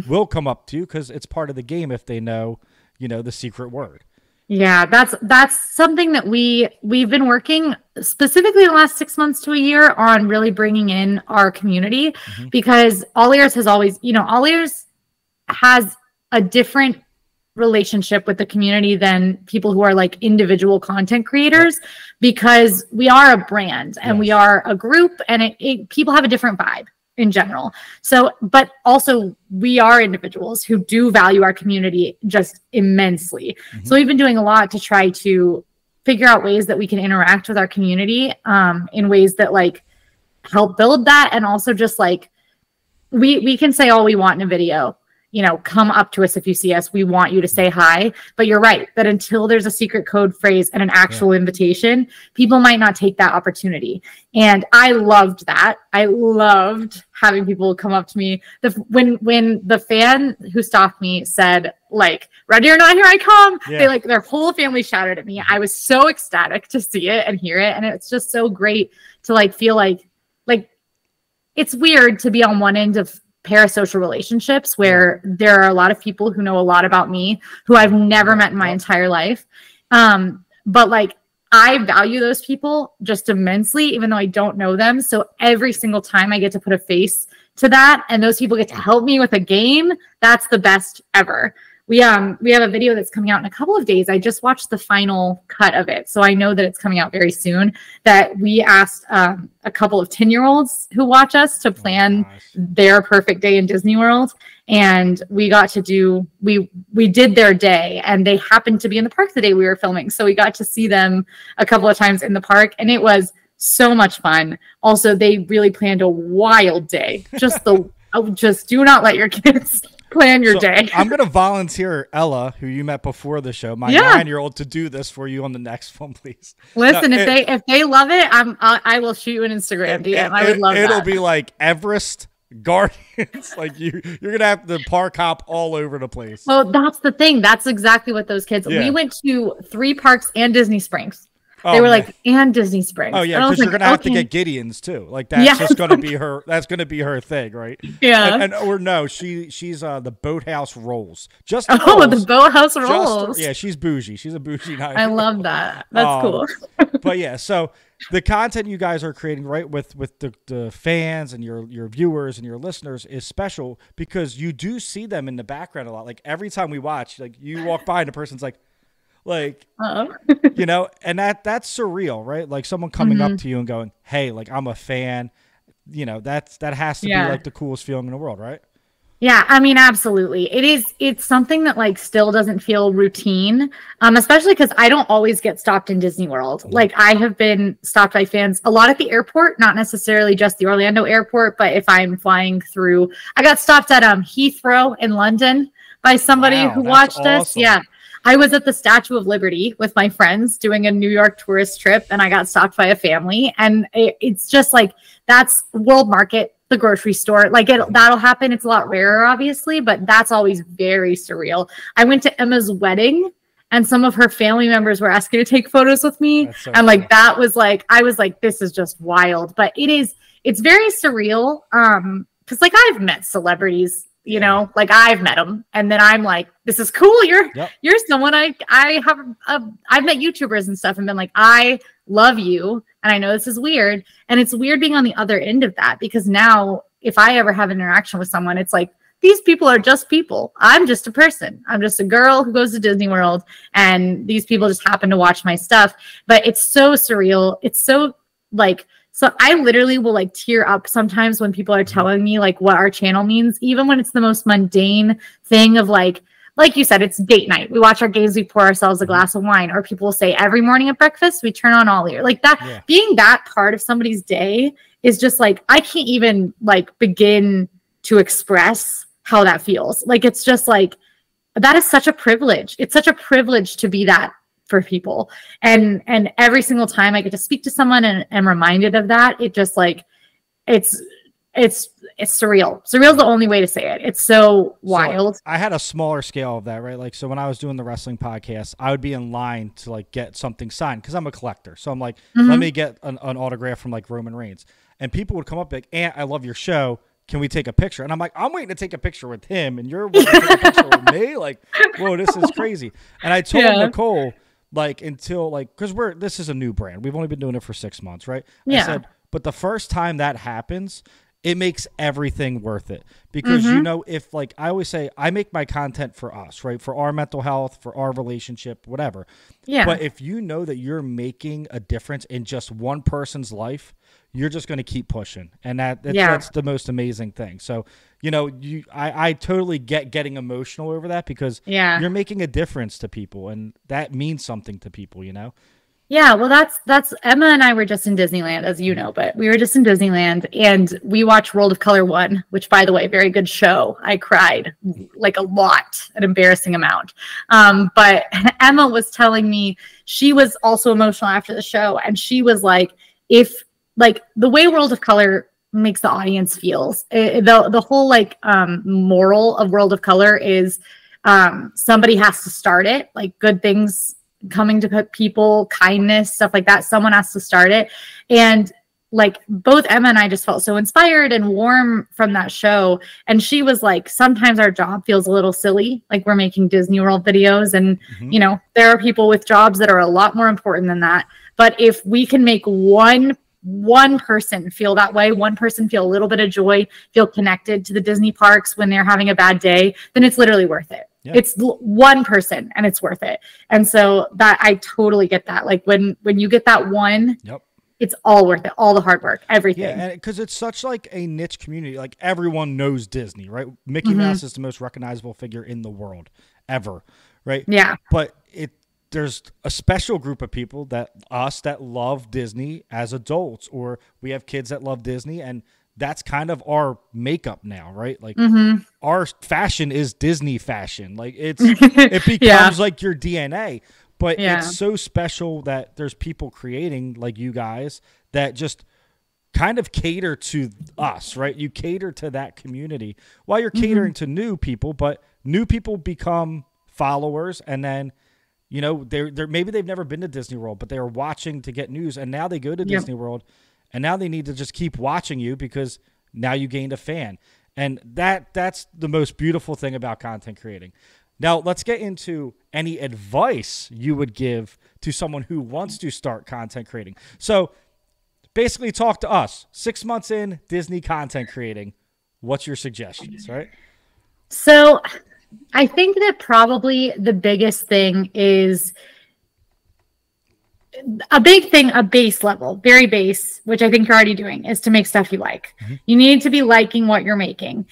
will come up to you because it's part of the game if they know, the secret word. Yeah, that's something that we've been working specifically the last 6 months to a year on really bringing in our community because All Ears has always, All Ears has a different relationship with the community than people who are like individual content creators because we are a brand and we are a group and people have a different vibe in general. So, but also we are individuals who do value our community just immensely. So we've been doing a lot to try to figure out ways that we can interact with our community in ways that like help build that. And also just like, we can say all we want in a video, come up to us if you see us, we want you to say hi. But you're right that until there's a secret code phrase and an actual invitation, people might not take that opportunity. And I loved that. I loved having people come up to me. When the fan who stopped me said, like, "Ready or not, here I come." They their whole family shouted at me. I was so ecstatic to see it and hear it. And it's just so great to like feel like it's weird to be on one end of parasocial relationships where there are a lot of people who know a lot about me who I've never met in my entire life. But like I value those people just immensely, even though I don't know them. So every single time I get to put a face to that and those people get to help me with a game, that's the best ever. we have a video that's coming out in a couple of days. I just watched the final cut of it, so I know that it's coming out very soon. That we asked a couple of 10-year-olds who watch us to plan their perfect day in Disney World, and we got to do we did their day, and they happened to be in the park the day we were filming, so we got to see them a couple of times in the park, and it was so much fun. Also, they really planned a wild day. Just do not let your kids plan your day. I'm going to volunteer Ella, who you met before the show, my 9-year-old, to do this for you on the next one, please. Listen, if they love it, I will shoot you an Instagram DM. I would love that. It'll be like Everest Guardians. Like you're going to have the park hop all over the place. Well, that's the thing. That's exactly what those kids. We went to 3 parks and Disney Springs. They were like, and Disney Springs. Oh yeah, because you're gonna have to get Gideons too. Like that's just gonna be her. That's gonna be her thing, right? Yeah. Or no, she's the Boathouse Rolls. Just the Boathouse Rolls. She's bougie. She's a bougie 9-year-old. I love that. That's cool. But yeah, so the content you guys are creating, right, with the fans and your viewers and your listeners is special because you do see them in the background a lot. Like every time we watch, like you walk by and the person's like, you know, and that's surreal, right? Like someone coming up to you and going, hey, like I'm a fan, you know, that has to be like the coolest feeling in the world, right? Yeah, I mean, absolutely. It's something that like still doesn't feel routine, especially because I don't always get stopped in Disney World. Like I have been stopped by fans a lot at the airport, not necessarily just the Orlando airport, but if I'm flying through, I got stopped at Heathrow in London by somebody who watched us. Yeah. I was at the Statue of Liberty with my friends doing a New York tourist trip, and I got stopped by a family. And it's just like, that's World Market, the grocery store. Like that'll happen. It's a lot rarer, obviously, but that's always very surreal. I went to Emma's wedding, and some of her family members were asking to take photos with me. And like, that was like, I was like, this is just wild. But it's very surreal. Because like I've met celebrities, you know, like I've met them, and then I'm like, this is cool. You're someone I've met YouTubers and stuff and been like, I love you. And I know this is weird. And it's weird being on the other end of that, because now if I ever have an interaction with someone, it's like, these people are just people. I'm just a person. I'm just a girl who goes to Disney World, and these people just happen to watch my stuff. But it's so surreal. It's so like, so I literally will like tear up sometimes when people are telling me like what our channel means, even when it's the most mundane thing of like you said, it's date night. We watch our games, we pour ourselves a glass of wine, or people will say every morning at breakfast, we turn on all year. Like that, being that part of somebody's day is just like, I can't even like begin to express how that feels. Like, it's just like, that is such a privilege. It's such a privilege to be that for people. And every single time I get to speak to someone and am reminded of that, it just like, it's surreal. Surreal is the only way to say it. It's so wild. So I had a smaller scale of that, right? Like, so when I was doing the wrestling podcast, I would be in line to like get something signed because I'm a collector. So I'm like, let me get an autograph from like Roman Reigns. And people would come up like, Aunt, I love your show. Can we take a picture? And I'm like, I'm waiting to take a picture with him, and you're waiting to take a picture with me? Like, whoa, this is crazy. And I told Nicole, like, until like, because this is a new brand. We've only been doing it for 6 months, right? I said, but the first time that happens, it makes everything worth it. Because, you know, if like, I always say, I make my content for us, right? For our mental health, for our relationship, whatever. Yeah. But if you know that you're making a difference in just one person's life, you're just going to keep pushing. And that's the most amazing thing. So, you know, I totally getting emotional over that, because you're making a difference to people, and that means something to people, you know? Yeah, well, that's Emma and I were just in Disneyland, as you know, but we were just in Disneyland, and we watched World of Color 1, which, by the way, very good show. I cried like a lot, an embarrassing amount. But Emma was telling me she was also emotional after the show, and she was like, if like the way World of Color makes the audience feels, the whole like moral of World of Color is somebody has to start it, like good things coming to people, kindness, stuff like that. Someone has to start it. And like both Emma and I just felt so inspired and warm from that show. And she was like, sometimes our job feels a little silly. Like we're making Disney World videos, and you know, there are people with jobs that are a lot more important than that. But if we can make one person feel that way, one person feel a little bit of joy, feel connected to the Disney parks when they're having a bad day, then it's literally worth it. Yeah. It's one person and it's worth it. And so that I totally get that. Like when you get that one, Yep. it's all worth it. All the hard work, everything. Yeah, and because it's such like a niche community, like everyone knows Disney, right? Mickey Mouse is the most recognizable figure in the world ever, right? Yeah. But there's a special group of people that love Disney as adults, or we have kids that love Disney, and that's kind of our makeup now, right? Like our fashion is Disney fashion. Like it becomes like your DNA. But it's so special that there's people creating like you guys that just kind of cater to us, right? You cater to that community while you're catering to new people, but new people become followers, and then they're maybe they've never been to Disney World, but they are watching to get news, and now they go to Disney World, and now they need to just keep watching you because now you gained a fan. And that's the most beautiful thing about content creating. Now, let's get into any advice you would give to someone who wants to start content creating. So basically talk to us. 6 months in Disney content creating, what's your suggestions, right? So I think that probably the biggest thing is a base level, very base, which I think you're already doing, is to make stuff you like. You need to be liking what you're making.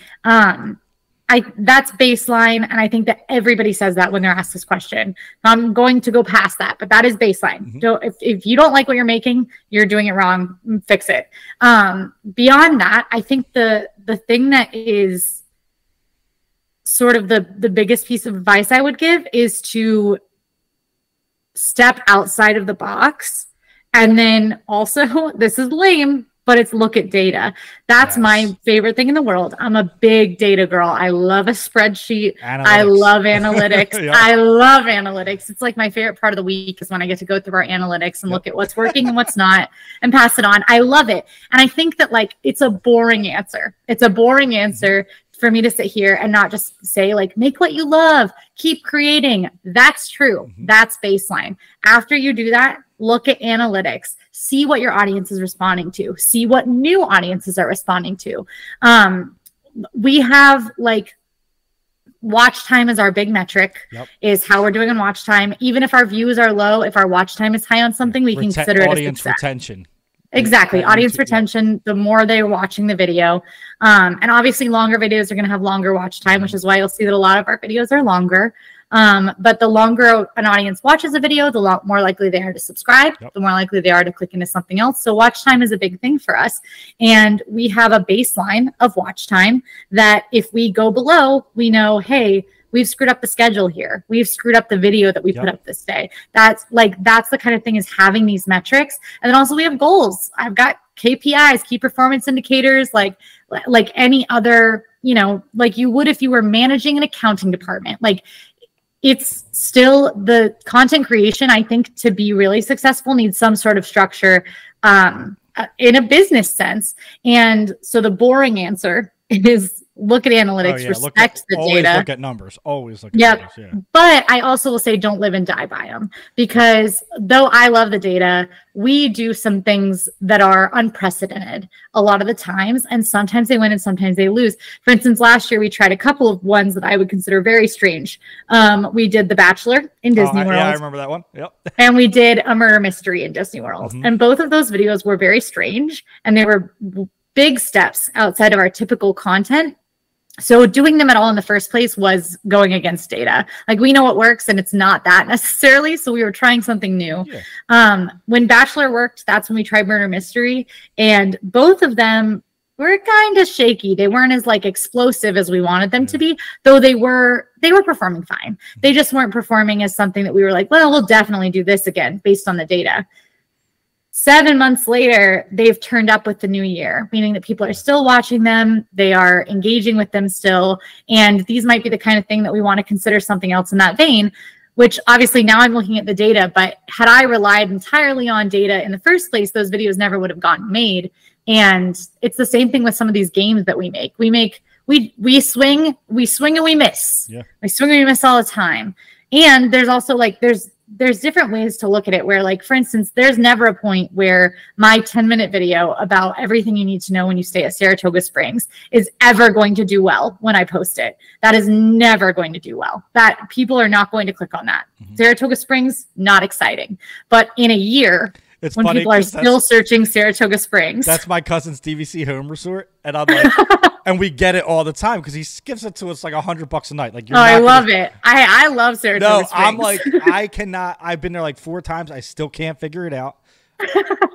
That's baseline, and I think that everybody says that when they're asked this question. I'm going to go past that, but that is baseline. If you don't like what you're making, you're doing it wrong. Fix it. Beyond that, I think the thing that is sort of the biggest piece of advice I would give is to step outside of the box. And then also, this is lame, but it's look at data. That's my favorite thing in the world. I'm a big data girl. I love a spreadsheet. I love analytics. I love analytics. It's like my favorite part of the week is when I get to go through our analytics and look at what's working and what's not and pass it on. I love it. And I think that like, it's a boring answer. It's a boring answer for me to sit here and not just say like, make what you love, keep creating. That's true. That's baseline. After you do that, look at analytics, see what your audience is responding to, see what new audiences are responding to. We have like watch time is our big metric, is how we're doing on watch time. Even if our views are low, if our watch time is high on something, we can consider it audience retention. Exactly. Audience retention, the more they're watching the video. And obviously longer videos are going to have longer watch time, which is why you'll see that a lot of our videos are longer. But the longer an audience watches a video, the more likely they are to subscribe, the more likely they are to click into something else. So watch time is a big thing for us. And we have a baseline of watch time that if we go below, we know, hey, we've screwed up the schedule here. We've screwed up the video that we put up this day. That's the kind of thing, is having these metrics. And then also we have goals. I've got KPIs, key performance indicators, like any other, like you would if you were managing an accounting department. Like it's still the content creation, I think, to be really successful needs some sort of structure in a business sense. And so the boring answer is look at analytics, respect the data. Always look at numbers. Always look at numbers. Yeah. But I also will say don't live and die by them, because though I love the data, we do some things that are unprecedented a lot of the times, and sometimes they win and sometimes they lose. For instance, last year we tried a couple of ones that I would consider very strange. We did The Bachelor in Disney World. Yeah, I remember that one. Yep. And we did a murder mystery in Disney World. And both of those videos were very strange, and they were big steps outside of our typical content. So doing them at all in the first place was going against data. Like we know what works and it's not that necessarily. So we were trying something new. When Bachelor worked, that's when we tried Murder Mystery, and both of them were kind of shaky. They weren't as like explosive as we wanted them to be, though they were performing fine. They just weren't performing as something that we were like, well, we'll definitely do this again based on the data. 7 months later, they've turned up with the new year, meaning that people are still watching them. They are engaging with them still. And these might be the kind of thing that we want to consider something else in that vein, which obviously now I'm looking at the data, but had I relied entirely on data in the first place, those videos never would have gotten made. And it's the same thing with some of these games that we make. We swing and we miss. We swing and we miss all the time. And there's also like, there's there's different ways to look at it where, like, for instance, there's never a point where my 10-minute video about everything you need to know when you stay at Saratoga Springs is ever going to do well when I post it. That is never going to do well. That people are not going to click on that. Saratoga Springs, not exciting. But in a year, it's when people are still searching Saratoga Springs. That's my cousin's DVC home resort. And I'm like, and we get it all the time because he gives it to us like $100 a night. Like, I love it. I love Saratoga Springs. I'm like, I cannot. I've been there like 4 times. I still can't figure it out.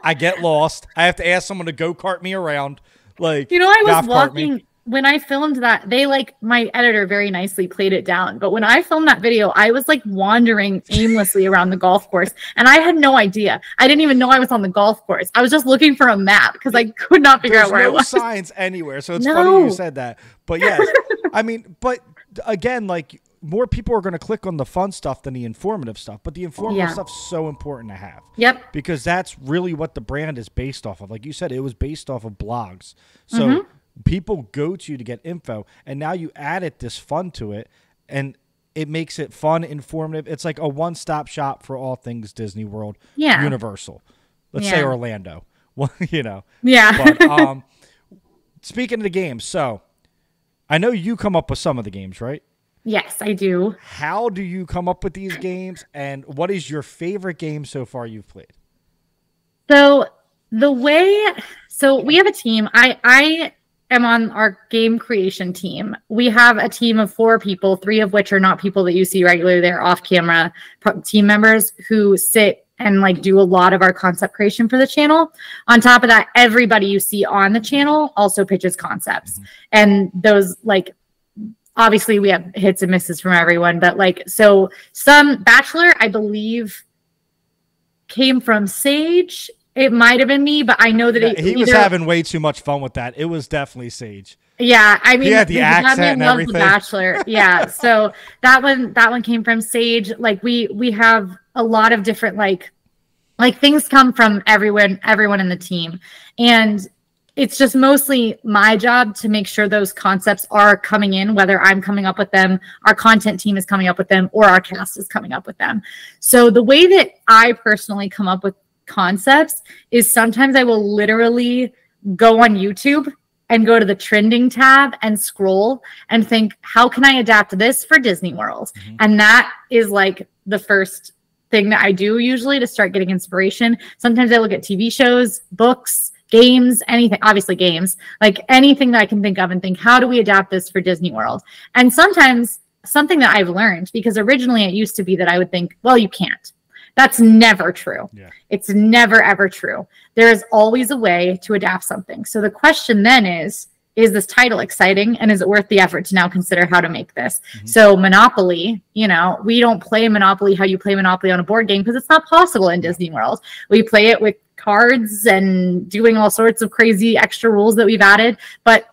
I get lost. I have to ask someone to go kart me around. Like, I was walking when I filmed that. They my editor very nicely played it down. But when I filmed that video, I was like wandering aimlessly around the golf course, and I had no idea. I didn't even know I was on the golf course. I was just looking for a map because I could not figure out where I was. There's no signs anywhere, so it's funny you said that. But yes, I mean, but again, like, more people are going to click on the fun stuff than the informative stuff. But the informative stuff's so important to have. Yep. Because that's really what the brand is based off of. Like you said, it was based off of blogs. So people go to you to get info, and now you added this fun to it, and it makes it fun, informative. It's like a one-stop shop for all things Disney World, Universal. Let's say Orlando. Well, Yeah. But, speaking of the games, so I know you come up with some of the games, right? Yes, I do. How do you come up with these games, and what is your favorite game so far you've played? So we have a team. I am on our game creation team. We have a team of 4 people, 3 of which are not people that you see regularly. They're off-camera team members who sit and like do a lot of our concept creation for the channel. On top of that, everybody you see on the channel also pitches concepts. And those, like, obviously we have hits and misses from everyone, but like, so some Bachelor, I believe, came from Sage. It might have been me, but I know that he was having way too much fun with that. It was definitely Sage. Yeah, I mean, he had the accent and everything. The Bachelor, yeah. So that one came from Sage. Like we have a lot of different like things come from everyone in the team, and it's just mostly my job to make sure those concepts are coming in, whether I'm coming up with them, our content team is coming up with them, or our cast is coming up with them. So the way that I personally come up with concepts is sometimes I will literally go on YouTube and go to the trending tab and scroll and think, how can I adapt this for Disney World? And that is like the first thing that I do usually to start getting inspiration. Sometimes I look at TV shows, books, games, anything, obviously games, like anything that I can think of and think, how do we adapt this for Disney World? And sometimes something that I've learned, because originally it used to be that I would think, well, you can't. That's never true. Yeah. It's never, ever true. There is always a way to adapt something. So the question then is this title exciting? And is it worth the effort to now consider how to make this? So Monopoly, we don't play Monopoly how you play Monopoly on a board game because it's not possible in Disney World. We play it with cards and doing all sorts of crazy extra rules that we've added. But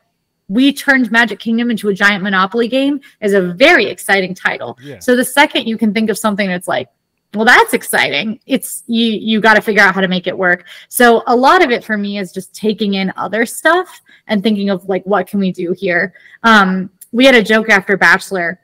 we turned Magic Kingdom into a giant Monopoly game is a very exciting title. Yeah. So the second you can think of something that's like, well, that's exciting, it's you got to figure out how to make it work. So a lot of it for me is just taking in other stuff and thinking of like, what can we do here? We had a joke after Bachelor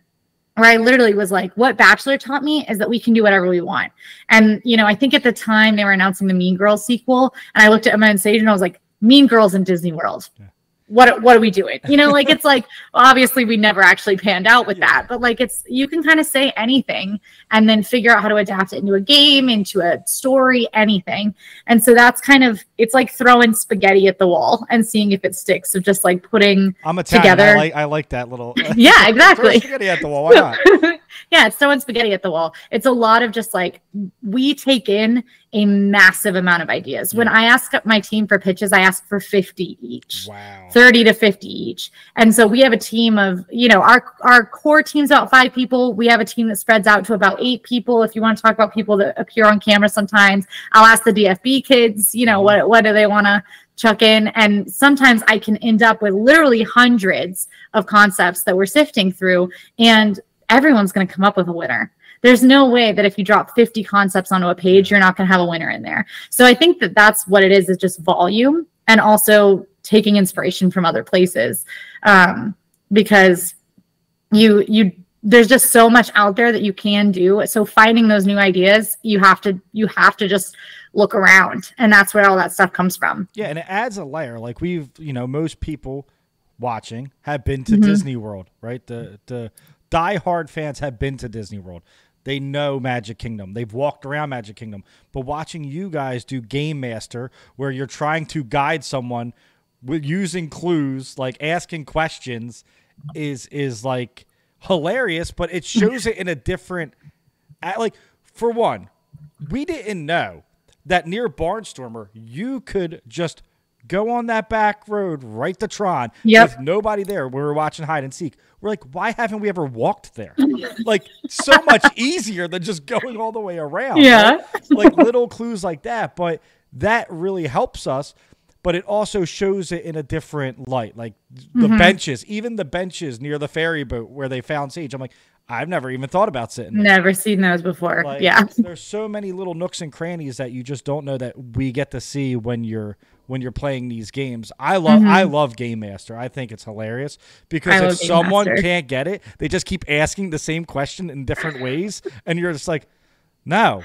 where I literally was like, what Bachelor taught me is that we can do whatever we want. And, I think at the time they were announcing the Mean Girls sequel, and I looked at Emma and Sage and I was like, Mean Girls in Disney World. Yeah. What are we doing? Like, it's like, obviously we never actually panned out with that, but like, you can kind of say anything and then figure out how to adapt it into a game, into a story, anything. And so that's kind of, it's like throwing spaghetti at the wall and seeing if it sticks. So just like putting together. I like that little. Yeah, exactly. Spaghetti at the wall. Why not? Yeah, it's throwing spaghetti at the wall. It's a lot of just like, we take in a massive amount of ideas. When I ask my team for pitches, I ask for 50 each. Wow. 30 to 50 each. And so we have a team of, our core team's about 5 people. We have a team that spreads out to about 8 people. If you want to talk about people that appear on camera sometimes, I'll ask the DFB kids, what do they want to chuck in? And sometimes I can end up with literally hundreds of concepts that we're sifting through, and everyone's going to come up with a winner. There's no way that if you drop 50 concepts onto a page, you're not going to have a winner in there. So I think that that's what it is just volume, and also taking inspiration from other places. Because you there's just so much out there that you can do. So finding those new ideas, you have to just look around, and that's where all that stuff comes from. Yeah, and it adds a layer. Like most people watching have been to Disney World, right? The diehard fans have been to Disney World. They know Magic Kingdom. They've walked around Magic Kingdom. But watching you guys do Game Master, where you're trying to guide someone with using clues, like asking questions, is like hilarious. But it shows it in a different, like, for one, we didn't know that near Barnstormer you could just go on that back road right to Tron with nobody there. We were watching hide and seek. We're like, why haven't we ever walked there? Like, so much easier than just going all the way around. Yeah. Right? Like little clues like that. But that really helps us. But it also shows it in a different light. Like the benches, even the benches near the ferry boat where they found Sage. I'm like, I've never even thought about sitting there. Never seen those before. Like, yeah. There's so many little nooks and crannies that you just don't know that we get to see when you're playing these games. I love Game Master. I think it's hilarious because if someone can't get it, they just keep asking the same question in different ways, and you're just like, no.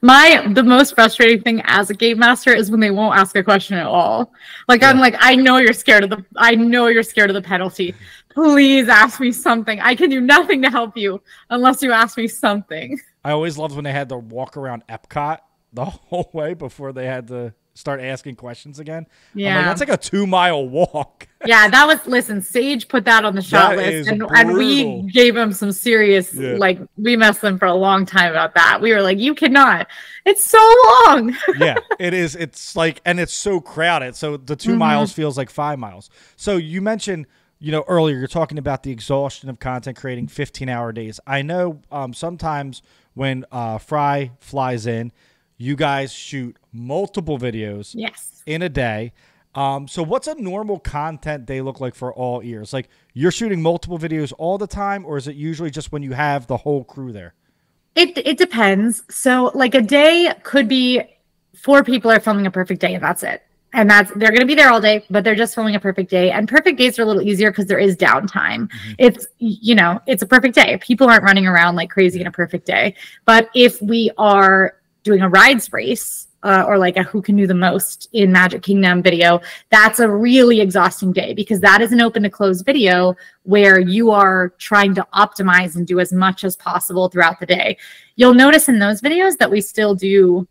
The most frustrating thing as a game master is when they won't ask a question at all. Like, I'm like, I know you're scared of the penalty. Please ask me something. I can do nothing to help you unless you ask me something. I always loved when they had to walk around Epcot the whole way before they had to start asking questions again. Yeah. I'm like, that's like a 2-mile walk. Yeah, listen, Sage put that on the shot list, and we gave him some serious, like, we messed them for a long time about that. We were like, you cannot. It's so long. Yeah, it is. It's like, and it's so crowded. So the 2 miles feels like 5 miles. So you mentioned, earlier you're talking about the exhaustion of content creating 15-hour days. I know sometimes when Fry flies in, you guys shoot multiple videos in a day. So what's a normal content day look like for all ears? Like, you're shooting multiple videos all the time, or is it usually just when you have the whole crew there? It depends. So like a day could be 4 people are filming a perfect day, and that's it. And they're going to be there all day, but they're just filming a perfect day. And perfect days are a little easier because there is downtime. It's, it's a perfect day. People aren't running around like crazy in a perfect day. But if we are doing a rides race, or like a who can do the most in Magic Kingdom video, that's a really exhausting day because that is an open to close video where you are trying to optimize and do as much as possible throughout the day. You'll notice in those videos that we still do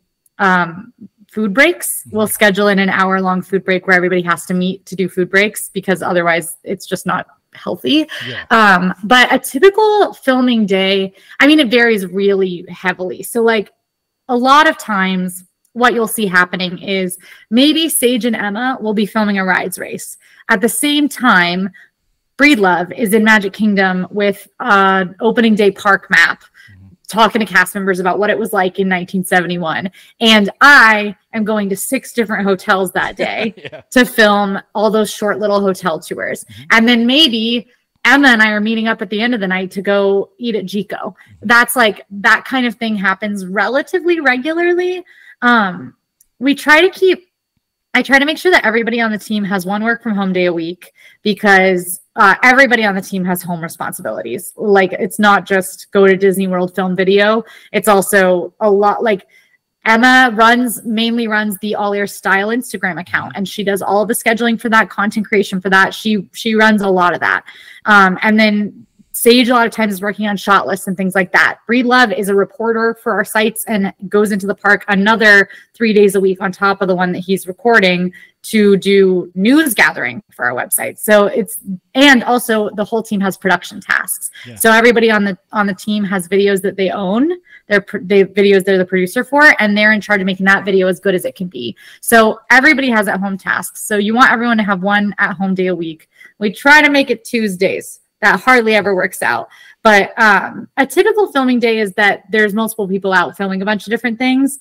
food breaks. We'll schedule in an hour-long food break where everybody has to meet to do food breaks because otherwise it's just not healthy. But a typical filming day, I mean, it varies really heavily. So like a lot of times what you'll see happening is maybe Sage and Emma will be filming a rides race. At the same time, Breedlove is in Magic Kingdom with an opening day park map, talking to cast members about what it was like in 1971. And I am going to 6 different hotels that day to film all those short little hotel tours. And then maybe Emma and I are meeting up at the end of the night to go eat at Jico. That's like, that kind of thing happens relatively regularly. I try to make sure that everybody on the team has 1 work from home day a week because everybody on the team has home responsibilities. Like, it's not just go to Disney World, film video. It's also a lot, like Emma mainly runs the All Ear Style Instagram account, and she does all of the scheduling for that, content creation for that. She runs a lot of that. And then Sage a lot of times is working on shot lists and things like that. Breedlove is a reporter for our sites and goes into the park another 3 days a week on top of the one that he's recording to do news gathering for our website. So and also the whole team has production tasks. So everybody on the team has videos that they own. They videos they're the producer for, and they're in charge of making that video as good as it can be. So everybody has at home tasks. So you want everyone to have 1 at home day a week. We try to make it Tuesdays. That hardly ever works out. But a typical filming day is that there's multiple people out filming a bunch of different things.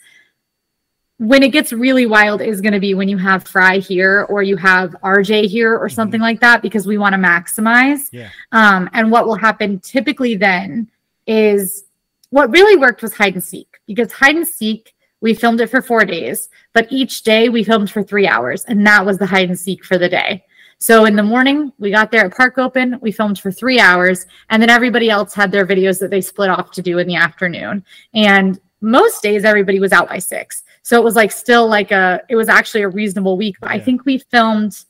When it gets really wild is going to be when you have Fry here or you have RJ here or something like that, because we want to maximize. And what will happen typically then is what really worked was hide and seek, because hide and seek, we filmed it for 4 days, but each day we filmed for 3 hours, and that was the hide and seek for the day. So in the morning, we got there at park open, we filmed for 3 hours, and then everybody else had their videos that they split off to do in the afternoon. And most days everybody was out by 6. So it was like still like it was actually a reasonable week. But I think we filmed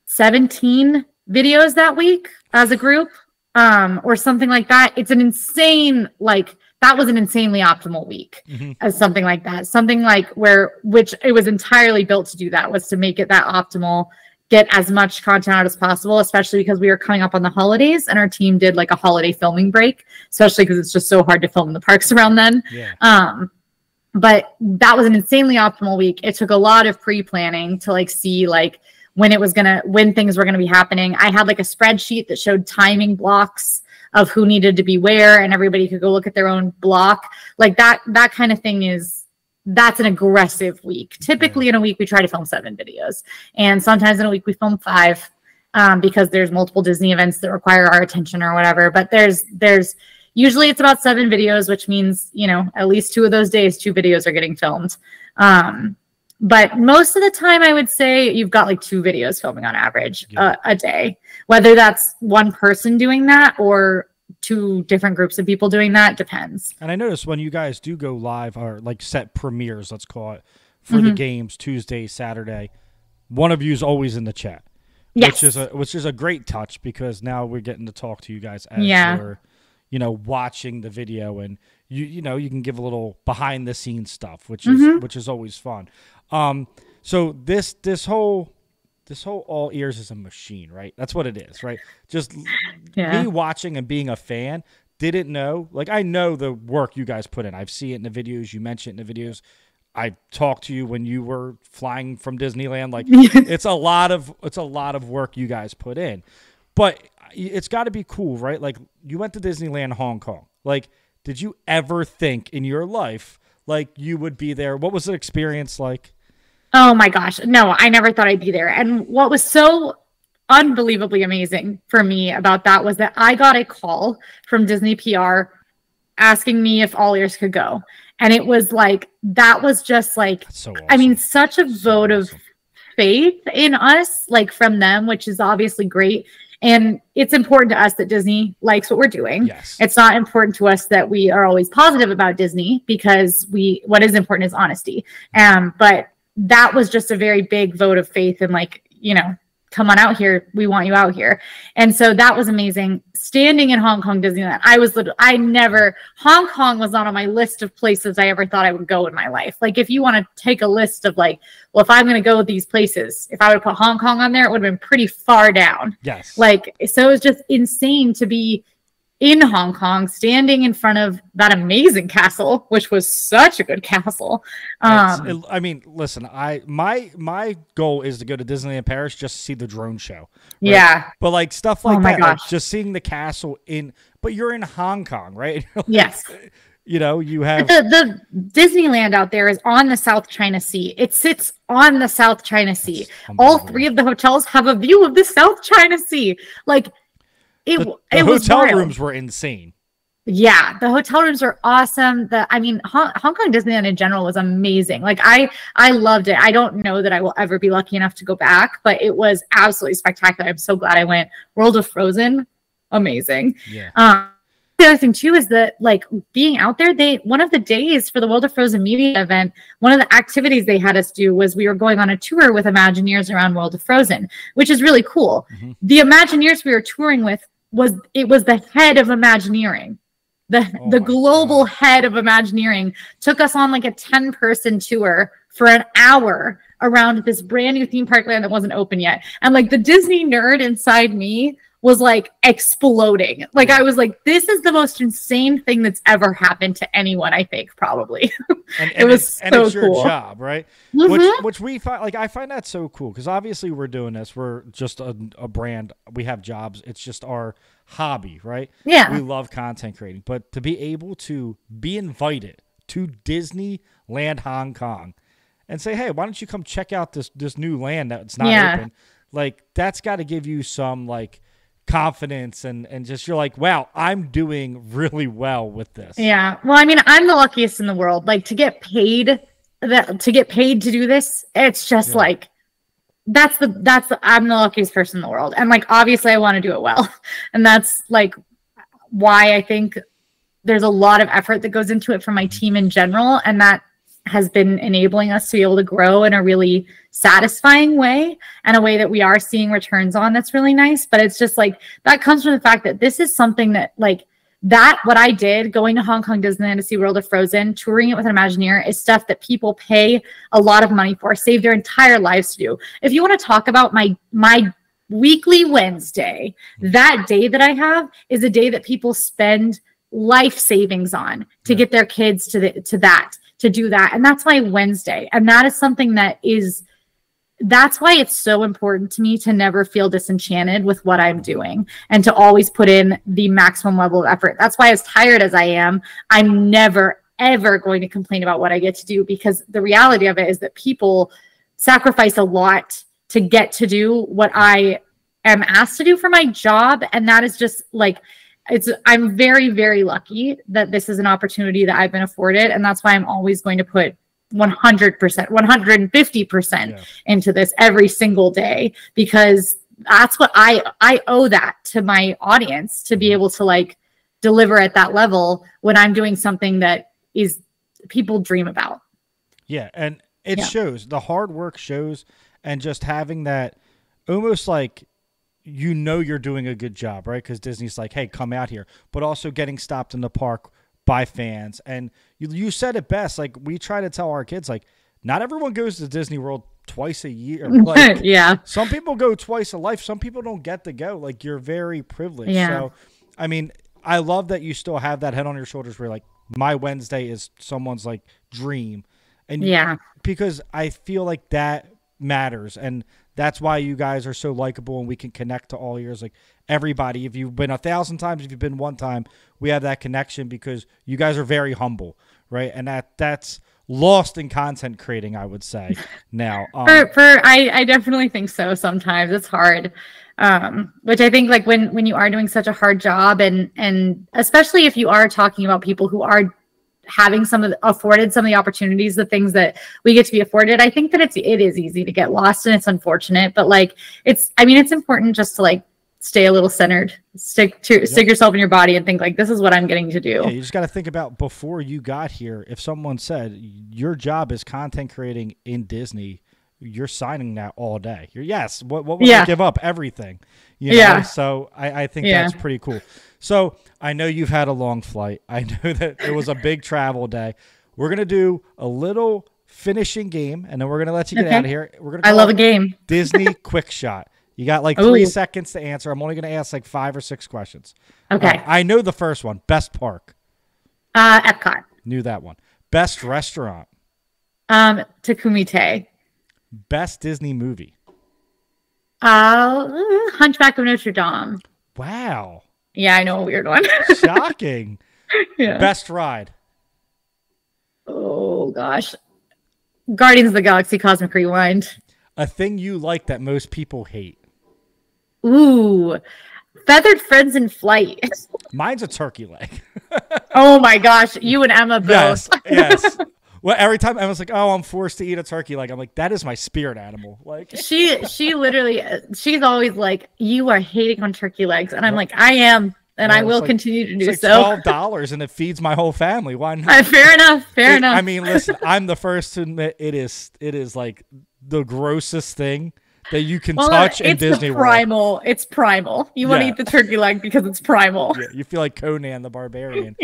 17 videos that week as a group, or something like that. It's an insane, like, that was an insanely optimal week as something like that. Something like which it was entirely built to do that, was to make it that optimal, get as much content out as possible, especially because we were coming up on the holidays and our team did like a holiday filming break, especially because it's just so hard to film in the parks around then. Yeah. But that was an insanely optimal week. It took a lot of pre-planning to like see like when things were going to be happening. I had like a spreadsheet that showed timing blocks of who needed to be where, and everybody could go look at their own block. Like that kind of thing that's an aggressive week. Typically in a week, we try to film 7 videos. And sometimes in a week we film 5, because there's multiple Disney events that require our attention or whatever. But there's usually it's about 7 videos, which means, you know, at least 2 of those days, 2 videos are getting filmed. But most of the time, I would say you've got like 2 videos filming on average a day, whether that's one person doing that or 2 different groups of people doing that, depends. And I noticed when you guys do go live, or like set premieres, let's call it, for the games Tuesday, Saturday, one of you is always in the chat, which is a great touch, because now we're getting to talk to you guys as you're, you know, watching the video, and you know, you can give a little behind the scenes stuff, which is always fun. So this whole All Ears is a machine, right? That's what it is, right? Just me watching and being a fan, didn't know. Like, I know the work you guys put in. I've seen it in the videos. You mentioned it in the videos. I talked to you when you were flying from Disneyland. Like, it's a lot of work you guys put in. But it's got to be cool, right? Like, you went to Disneyland Hong Kong. Like, did you ever think in your life like you would be there? What was the experience like? Oh my gosh. No, I never thought I'd be there. And what was so unbelievably amazing for me about that was that I got a call from Disney PR asking me if All Ears could go. And it was like, that was just like, so awesome. I mean, such a vote of faith in us, like from them, which is obviously great. And it's important to us that Disney likes what we're doing. Yes. It's not important to us that we are always positive about Disney, because what is important is honesty. But that was just a very big vote of faith, and like, you know, come on out here. We want you out here. And so that was amazing. Standing in Hong Kong Disneyland, Hong Kong was not on my list of places I ever thought I would go in my life. Like, if you want to take a list of like, well, if I'm going to go to these places, if I would put Hong Kong on there, it would have been pretty far down. Yes. Like, so it was just insane to be in Hong Kong, standing in front of that amazing castle, which was such a good castle. I mean, listen, my goal is to go to Disneyland Paris just to see the drone show. Right? Yeah. But like stuff like that, like just seeing the castle but you're in Hong Kong, right? Yes. You know, you have the Disneyland out there is on the South China Sea. It sits on the South China Sea. All 3 of the hotels have a view of the South China Sea. Like, the hotel rooms were insane. Yeah, the hotel rooms were awesome. Hong Kong Disneyland in general was amazing. Like, I loved it. I don't know that I will ever be lucky enough to go back, but it was absolutely spectacular. I'm so glad I went. World of Frozen, amazing. Yeah. The other thing too is that, like, being out there, one of the days for the World of Frozen media event, one of the activities they had us do was we were going on a tour with Imagineers around World of Frozen, which is really cool. The Imagineers we were touring with was the head of Imagineering. The global head of Imagineering took us on like a 10-person tour for an hour around this brand new theme park land that wasn't open yet. And like, the Disney nerd inside me was like exploding. Like, I was like, this is the most insane thing that's ever happened to anyone, I think, probably. It was so cool. And it's your job, right? Which we find, like, I find that so cool, because obviously we're doing this. We're just a brand. We have jobs. It's just our hobby, right? Yeah. We love content creating. But to be able to be invited to Disneyland Hong Kong and say, hey, why don't you come check out this new land that's not open? Like, that's got to give you some, like, confidence and just, you're like, wow, I'm doing really well with this. Yeah. Well, I mean, I'm the luckiest in the world. Like, to get paid to do this, it's just like, I'm the luckiest person in the world. And like, obviously I want to do it well. And that's like why I think there's a lot of effort that goes into it from my team in general. And that has been enabling us to be able to grow in a really satisfying way, and a way that we are seeing returns on. That's really nice. But it's just like, that comes from the fact that this is something that like, that what I did going to Hong Kong Disneyland to see World of Frozen, touring it with an Imagineer, is stuff that people pay a lot of money for, save their entire lives to do. If you want to talk about my weekly Wednesday, that day that I have is a day that people spend life savings on to get their kids to do that. And that's my Wednesday. And that is something that's why it's so important to me to never feel disenchanted with what I'm doing, and to always put in the maximum level of effort. That's why, as tired as I am, I'm never, ever going to complain about what I get to do, because the reality of it is that people sacrifice a lot to get to do what I am asked to do for my job. And that is just like, I'm very, very lucky that this is an opportunity that I've been afforded. And that's why I'm always going to put 100%, 150% into this every single day, because that's what I owe that to my audience, to be able to like deliver at that level when I'm doing something that is people dream about. Yeah. And it shows, the hard work shows, and just having that almost like, you're doing a good job, right? Because Disney's like, hey, come out here, but also getting stopped in the park by fans. And you said it best. Like, we try to tell our kids, like, not everyone goes to Disney World twice a year. Like, some people go twice a life. Some people don't get to go. Like, you're very privileged. Yeah. So, I mean, I love that you still have that head on your shoulders where like, my Wednesday is someone's like dream. And because I feel like that matters. And that's why you guys are so likable, and we can connect to all ears. Like, everybody, if you've been 1,000 times, if you've been one time, we have that connection because you guys are very humble, right? And that's lost in content creating, I would say now. I definitely think so. Sometimes it's hard. Which I think like when you are doing such a hard job, and especially if you are talking about people who are having afforded some of the opportunities, the things that we get to be afforded, I think that it is easy to get lost, and it's unfortunate, but like, it's important just to like stay a little centered, stick yourself in your body and think like, this is what I'm getting to do. Yeah, you just got to think about before you got here, if someone said your job is content creating in Disney, you're signing that all day. What would I give up? Everything. You know? So I think that's pretty cool. So I know you've had a long flight. I know that it was a big travel day. We're going to do a little finishing game, and then we're going to let you get out of here. I love a game. Disney Quick Shot. You got like 3 seconds to answer. I'm only going to ask like 5 or 6 questions. Okay. I know the first one. Best park. Epcot. Knew that one. Best restaurant. Takumite. Best Disney movie. Hunchback of Notre Dame. Wow. Yeah, I know, a weird one. Shocking. Best ride. Oh gosh. Guardians of the Galaxy Cosmic Rewind. A thing you like that most people hate. Ooh. Feathered Friends in Flight. Mine's a turkey leg. Oh my gosh. You and Emma both. Yes. Well, every time Emma's like, "Oh, I'm forced to eat a turkey leg," I'm like, "That is my spirit animal." Like, she literally, she's always like, "You are hating on turkey legs," and I'm like, "I am, and I will continue to do so." $12, and it feeds my whole family. Why not? Fair enough. Fair enough. I mean, listen, I'm the first to admit it is like the grossest thing that you can touch in Disney World. It's primal. You want to eat the turkey leg because it's primal. Yeah, you feel like Conan the Barbarian.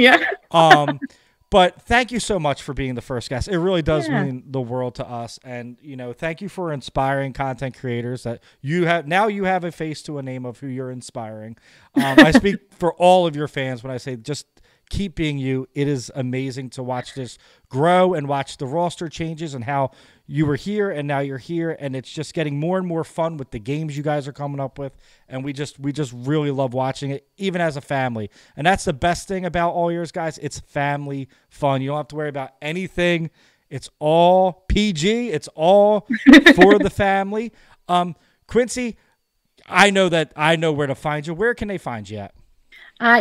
But thank you so much for being the first guest. It really does mean the world to us. And, thank you for inspiring content creators that you have a face to a name of who you're inspiring. I speak for all of your fans when I say just keep being you. It is amazing to watch this grow and watch the roster changes and how you were here and now you're here. And it's just getting more and more fun with the games you guys are coming up with. And we just really love watching it, even as a family. And that's the best thing about all yours, guys. It's family fun. You don't have to worry about anything. It's all PG. It's all for the family. Quincy, I know where to find you. Where can they find you at?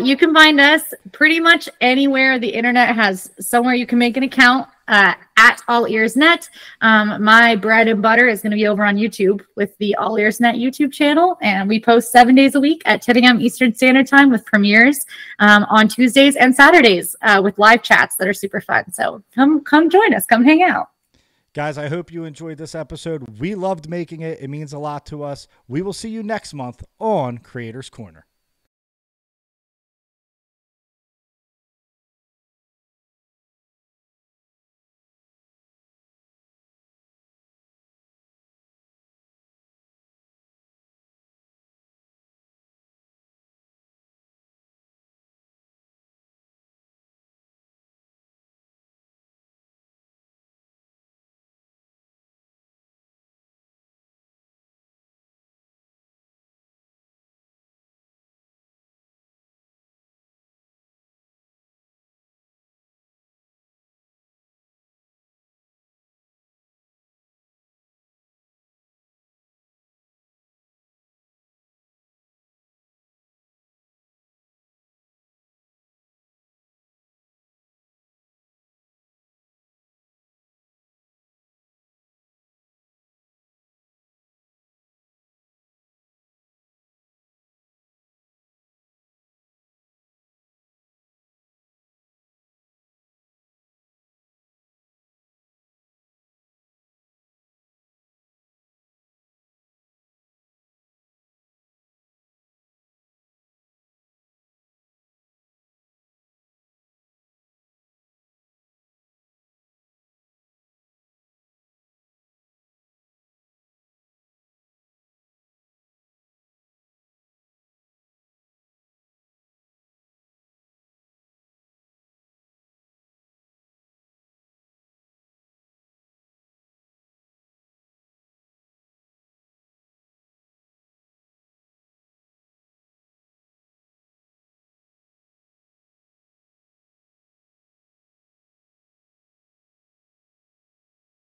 You can find us pretty much anywhere the internet has somewhere you can make an account. at All Ears Net. My bread and butter is going to be over on YouTube with the All Ears Net YouTube channel, and we post 7 days a week at 10 a.m. Eastern Standard Time with premieres on Tuesdays and Saturdays with live chats that are super fun. So come join us, come hang out. Guys, I hope you enjoyed this episode. We loved making it. It means a lot to us. We will see you next month on Creators Corner.